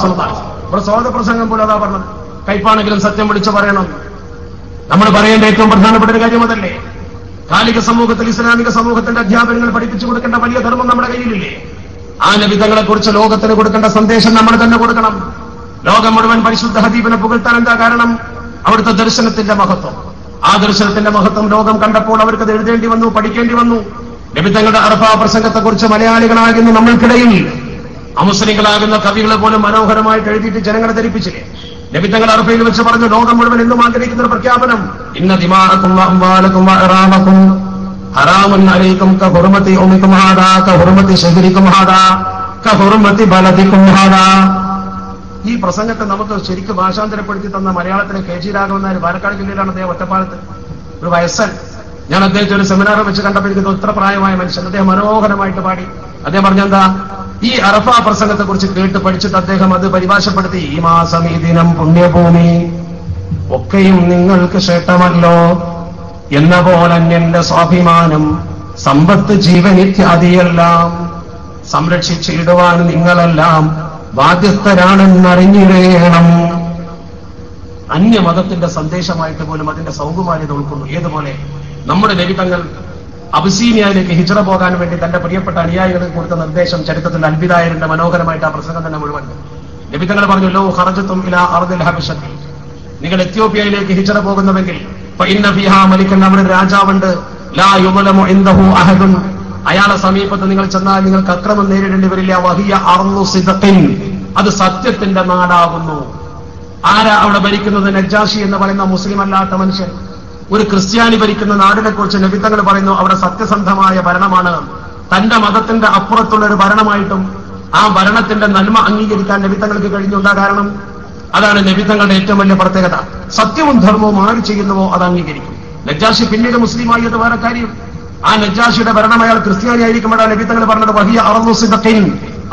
സ്വല്ലല്ലാഹു അലൈഹി വസല്ലം. ഇവിടെ സ്വാഗത പ്രസംഗം പോലെ അതാ പറഞ്ഞത്, കൈപ്പാണെങ്കിലും സത്യം വിളിച്ചു പറയണം. നമ്മൾ പറയേണ്ട ഏറ്റവും പ്രധാനപ്പെട്ട ഒരു കാര്യം അതല്ലേ. കാലിക സമൂഹത്തിൽ, ഇസ്ലാമിക സമൂഹത്തിന്റെ അധ്യാപനങ്ങൾ പഠിപ്പിച്ചു കൊടുക്കേണ്ട വലിയ ധർമ്മം നമ്മുടെ കയ്യിലില്ലേ? ആ നബിതങ്ങളെ കുറിച്ച് ലോകത്തിന് കൊടുക്കേണ്ട സന്ദേശം നമ്മൾ തന്നെ കൊടുക്കണം. ലോകം മുഴുവൻ പരിശുദ്ധ ഹബീബിനെ പുകഴ്ത്താൻ എന്താ കാരണം? അവിടുത്തെ ദർശനത്തിന്റെ മഹത്വം. ആ ദർശനത്തിന്റെ മഹത്വം ലോകം കണ്ടപ്പോൾ അവർക്കത് എഴുതേണ്ടി വന്നു, പഠിക്കേണ്ടി വന്നു. നബിതങ്ങളുടെ അറഫാ പ്രസംഗത്തെക്കുറിച്ച് മലയാളികളാകുന്ന നമ്മൾക്കിടയിൽ അമുസ്ലിങ്ങളാകുന്ന കവികളെ പോലും മനോഹരമായിട്ട് എഴുതിയിട്ട് ജനങ്ങളെ ധരിപ്പിച്ചില്ലേ? നബിതങ്ങൾ അറഫയിൽ വെച്ച് പറഞ്ഞു, ലോകം മുഴുവൻ എന്നും ആഗ്രഹിക്കുന്ന ഒരു പ്രഖ്യാപനം, ഇന്ന ദിമാഅക്കും വഅംവാലക്കും വഅറാമക്കും ഹറാമുൻ അലൈക്കും കഹുർമതി ഉമ്മിക്കും ഹാദാ കഹുർമതി ശഹരിക്കും ഹാദാ കഹുർമതി ബലദിക്കും ഹാദാ. ഈ പ്രസംഗത്തെ നമുക്ക് ശരിക്കും ഭാഷാന്തരപ്പെടുത്തി തന്ന മലയാളത്തിലെ കെ ജി രാഘവൻ നായർ, പാലക്കാട് ജില്ലയിലാണ് അദ്ദേഹം, ഒറ്റപ്പാലത്ത്, ഒരു വയസ്സൻ. ഞാൻ അദ്ദേഹത്തെ ഒരു സെമിനാർ വെച്ച് കണ്ടപ്പോൾ എനിക്ക് ഇത്ര പ്രായമായ മനുഷ്യൻ, അദ്ദേഹം മനോഹരമായിട്ട് പാടി. അദ്ദേഹം പറഞ്ഞെന്താ, ഈ അറഫ പ്രസംഗത്തെ കുറിച്ച് കേട്ട് പഠിച്ചിട്ട് അദ്ദേഹം അത് പരിഭാഷപ്പെടുത്തി, ഈ മാസം ഈ ദിനം പുണ്യഭൂമി ഒക്കെയും നിങ്ങൾക്ക് ശ്രേഷ്ഠമല്ലോ എന്ന പോലെ അന്യന്റെ സ്വാഭിമാനം സമ്പത്ത് ജീവൻ ഇത്യാദിയെല്ലാം സംരക്ഷിച്ചിടുവാൻ നിങ്ങളെല്ലാം ബാധ്യസ്ഥരാണെന്നറിഞ്ഞിടേണം. അന്യമതത്തിന്റെ സന്ദേശമായിട്ട് പോലും അതിന്റെ സൗകുമാര്യത ഉൾക്കൊള്ളു. ഏതുപോലെ നമ്മുടെ നബിതങ്ങൾ അബിസീനിയയിലേക്ക് ഹിജ്റ പോകാൻ വേണ്ടി തന്റെ പ്രിയപ്പെട്ട അനുയായികൾക്ക് കൊടുത്ത നിർദ്ദേശം ചരിത്രത്തിൽ അൽബിദായരുടെ മനോഹരമായിട്ട് ആ പ്രസംഗം തന്നെ മുഴുവൻ. നബിതങ്ങൾ പറഞ്ഞു, ലോ ഖറജതും ഇലാ അർദിൽ ഹബശത്തി, നിങ്ങൾ എത്യോപ്യയിലേക്ക് ഹിജ്റ പോകുന്നുവെങ്കിൽ ഫഇന്ന ഫീഹാ മലിക്കൻ, അവിടെ ഒരു രാജാവുണ്ട്, ലാ യുളമു ഇൻദഹു അഹദുൻ, അയാളെ സമീപത്ത് നിങ്ങൾ ചെന്നാൽ നിങ്ങൾക്ക് അക്രമം നേരിടേണ്ടി വരില്ല. വഹിയ അർളു സിദ്ഖിൻ, അത് സത്യത്തിന്റെ നാടാകുന്നു. ആരാ അവിടെ ഭരിക്കുന്നത്? നജ്ജാഷി എന്ന് പറയുന്ന മുസ്ലിം അല്ലാത്ത മനുഷ്യൻ. ഒരു ക്രിസ്ത്യാനി ഭരിക്കുന്ന നാടിനെ കുറിച്ച് നബിതങ്ങൾ പറയുന്നു, അവിടെ സത്യസന്ധമായ ഭരണമാണ്. തന്റെ മതത്തിന്റെ അപ്പുറത്തുള്ള ഒരു ഭരണമായിട്ടും ആ ഭരണത്തിന്റെ നന്മ അംഗീകരിക്കാൻ നബിതങ്ങൾക്ക് കഴിഞ്ഞുണ്ടാ. കാരണം അതാണ് നബിതങ്ങളുടെ ഏറ്റവും വലിയ പ്രത്യേകത. സത്യവും ധർമ്മവും ആര് ചെയ്യുന്നുവോ അത് അംഗീകരിക്കും. നജ്ജാഷി പിന്നീട് മുസ്ലിമായി, അത് വേറെ കാര്യം. ആ നജ്ജാഷിയുടെ ഭരണം അയാൾ ക്രിസ്ത്യാനി ആയിരിക്കുമ്പോഴാണ് നബിതങ്ങൾ പറഞ്ഞത് വഹിയ അർളു സിദ്ഖിൻ,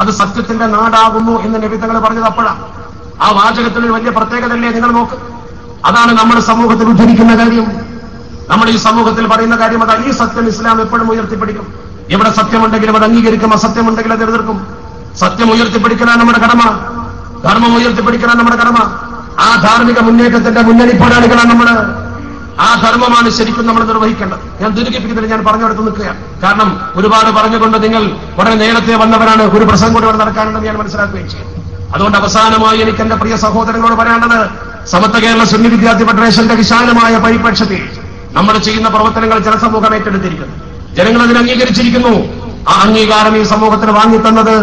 അത് സത്യത്തിന്റെ നാടാകുന്നു എന്ന് നബിതങ്ങൾ പറഞ്ഞത് അപ്പോഴാണ്. ആ വാചകത്തിന് വലിയ പ്രത്യേകതയല്ലേ? നിങ്ങൾ നോക്ക്. അതാണ് നമ്മുടെ സമൂഹത്തിൽ ഉദ്ധരിക്കുന്ന കാര്യം. നമ്മുടെ ഈ സമൂഹത്തിൽ പറയുന്ന കാര്യം അതാ. ഈ സത്യം ഇസ്ലാം എപ്പോഴും ഉയർത്തിപ്പിടിക്കും. എവിടെ സത്യമുണ്ടെങ്കിലും അത് അംഗീകരിക്കും, അസത്യമുണ്ടെങ്കിൽ അത് എതിർക്കും. സത്യം ഉയർത്തിപ്പിടിക്കലാണ് നമ്മുടെ കടമ, ധർമ്മം ഉയർത്തിപ്പിടിക്കലാണ് നമ്മുടെ കടമ. ആ ധാർമ്മിക മുന്നേറ്റത്തിന്റെ മുന്നണി പോരാളികളാണ് നമ്മൾ. ആ ധർമ്മമാണ് ശരിക്കും നമ്മൾ നിർവഹിക്കേണ്ടത്. ഞാൻ ദീർഘിപ്പിക്കുന്നില്ല, ഞാൻ പറഞ്ഞെടുത്ത് നിൽക്കുകയാണ്. കാരണം ഒരുപാട് പറഞ്ഞുകൊണ്ട് നിങ്ങൾ വളരെ നേരത്തെ വന്നവരാണ്, ഒരു പ്രസംഗം കൂടി ഇവിടെ നടക്കാനുണ്ടെന്ന് ഞാൻ മനസ്സിലാക്കുകയും ചെയ്യും. അതുകൊണ്ട് അവസാനമായി എനിക്ക് എന്റെ പ്രിയ സഹോദരങ്ങളോട് പറയാനുള്ളത്, സമത്വ കേരള സുന്നി വിദ്യാർത്ഥി ഫെഡറേഷന്റെ വിശാലമായ പരിപ്രേക്ഷ്യത്തിൽ നമ്മൾ ചെയ്യുന്ന പ്രവർത്തനങ്ങൾ ജനസമൂഹം ഏറ്റെടുത്തിരിക്കുന്നു. ജനങ്ങൾ അതിനെ അംഗീകരിച്ചിരിക്കുന്നു. ആ അംഗീകാരം ഈ സമൂഹത്തിന് വാങ്ങിത്തന്നത്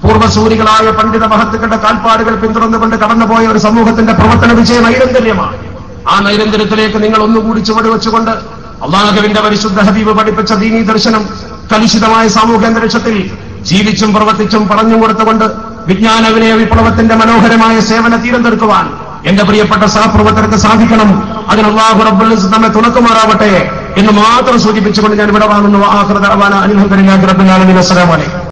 പൂർവ്വസൂരികളായ പണ്ഡിത മഹത്തുക്കളുടെ കാൽപ്പാടുകൾ പിന്തുടർന്നുകൊണ്ട് കടന്നുപോയ ഒരു സമൂഹത്തിന്റെ പ്രവർത്തന വിജയ നൈരന്തര്യമാണ്. ആ നൈരന്തര്യത്തിലേക്ക് നിങ്ങൾ ഒന്നുകൂടി ചുവട് വെച്ചുകൊണ്ട് അള്ളാഹുവിന്റെ പരിശുദ്ധ ഹബീബ് പഠിപ്പിച്ച ദീനീ ദർശനം കലുഷിതമായ സാമൂഹ്യ അന്തരീക്ഷത്തിൽ ജീവിച്ചും പ്രവർത്തിച്ചും പറഞ്ഞും കൊടുത്തുകൊണ്ട് വിജ്ഞാന വിനയ വിപ്ലവത്തിന്റെ മനോഹരമായ സേവന തീരത്തെടുക്കുവാൻ എന്റെ പ്രിയപ്പെട്ട സഹപ്രവർത്തകർക്ക് സാധിക്കണം. അതിന് അല്ലാഹു റബ്ബുൽ ഇസ്സത്ത് നമ്മെ തുണക്കുമാറാവട്ടെ എന്ന് മാത്രം സൂചിപ്പിച്ചുകൊണ്ട് ഞാൻ ഇവിടെ വാങ്ങുന്നു. ആഖിറു ദഅവാന അൽഹംദുലില്ലാഹി റബ്ബിൽ ആലമീൻ. അസ്സലാമു അലൈക്കും.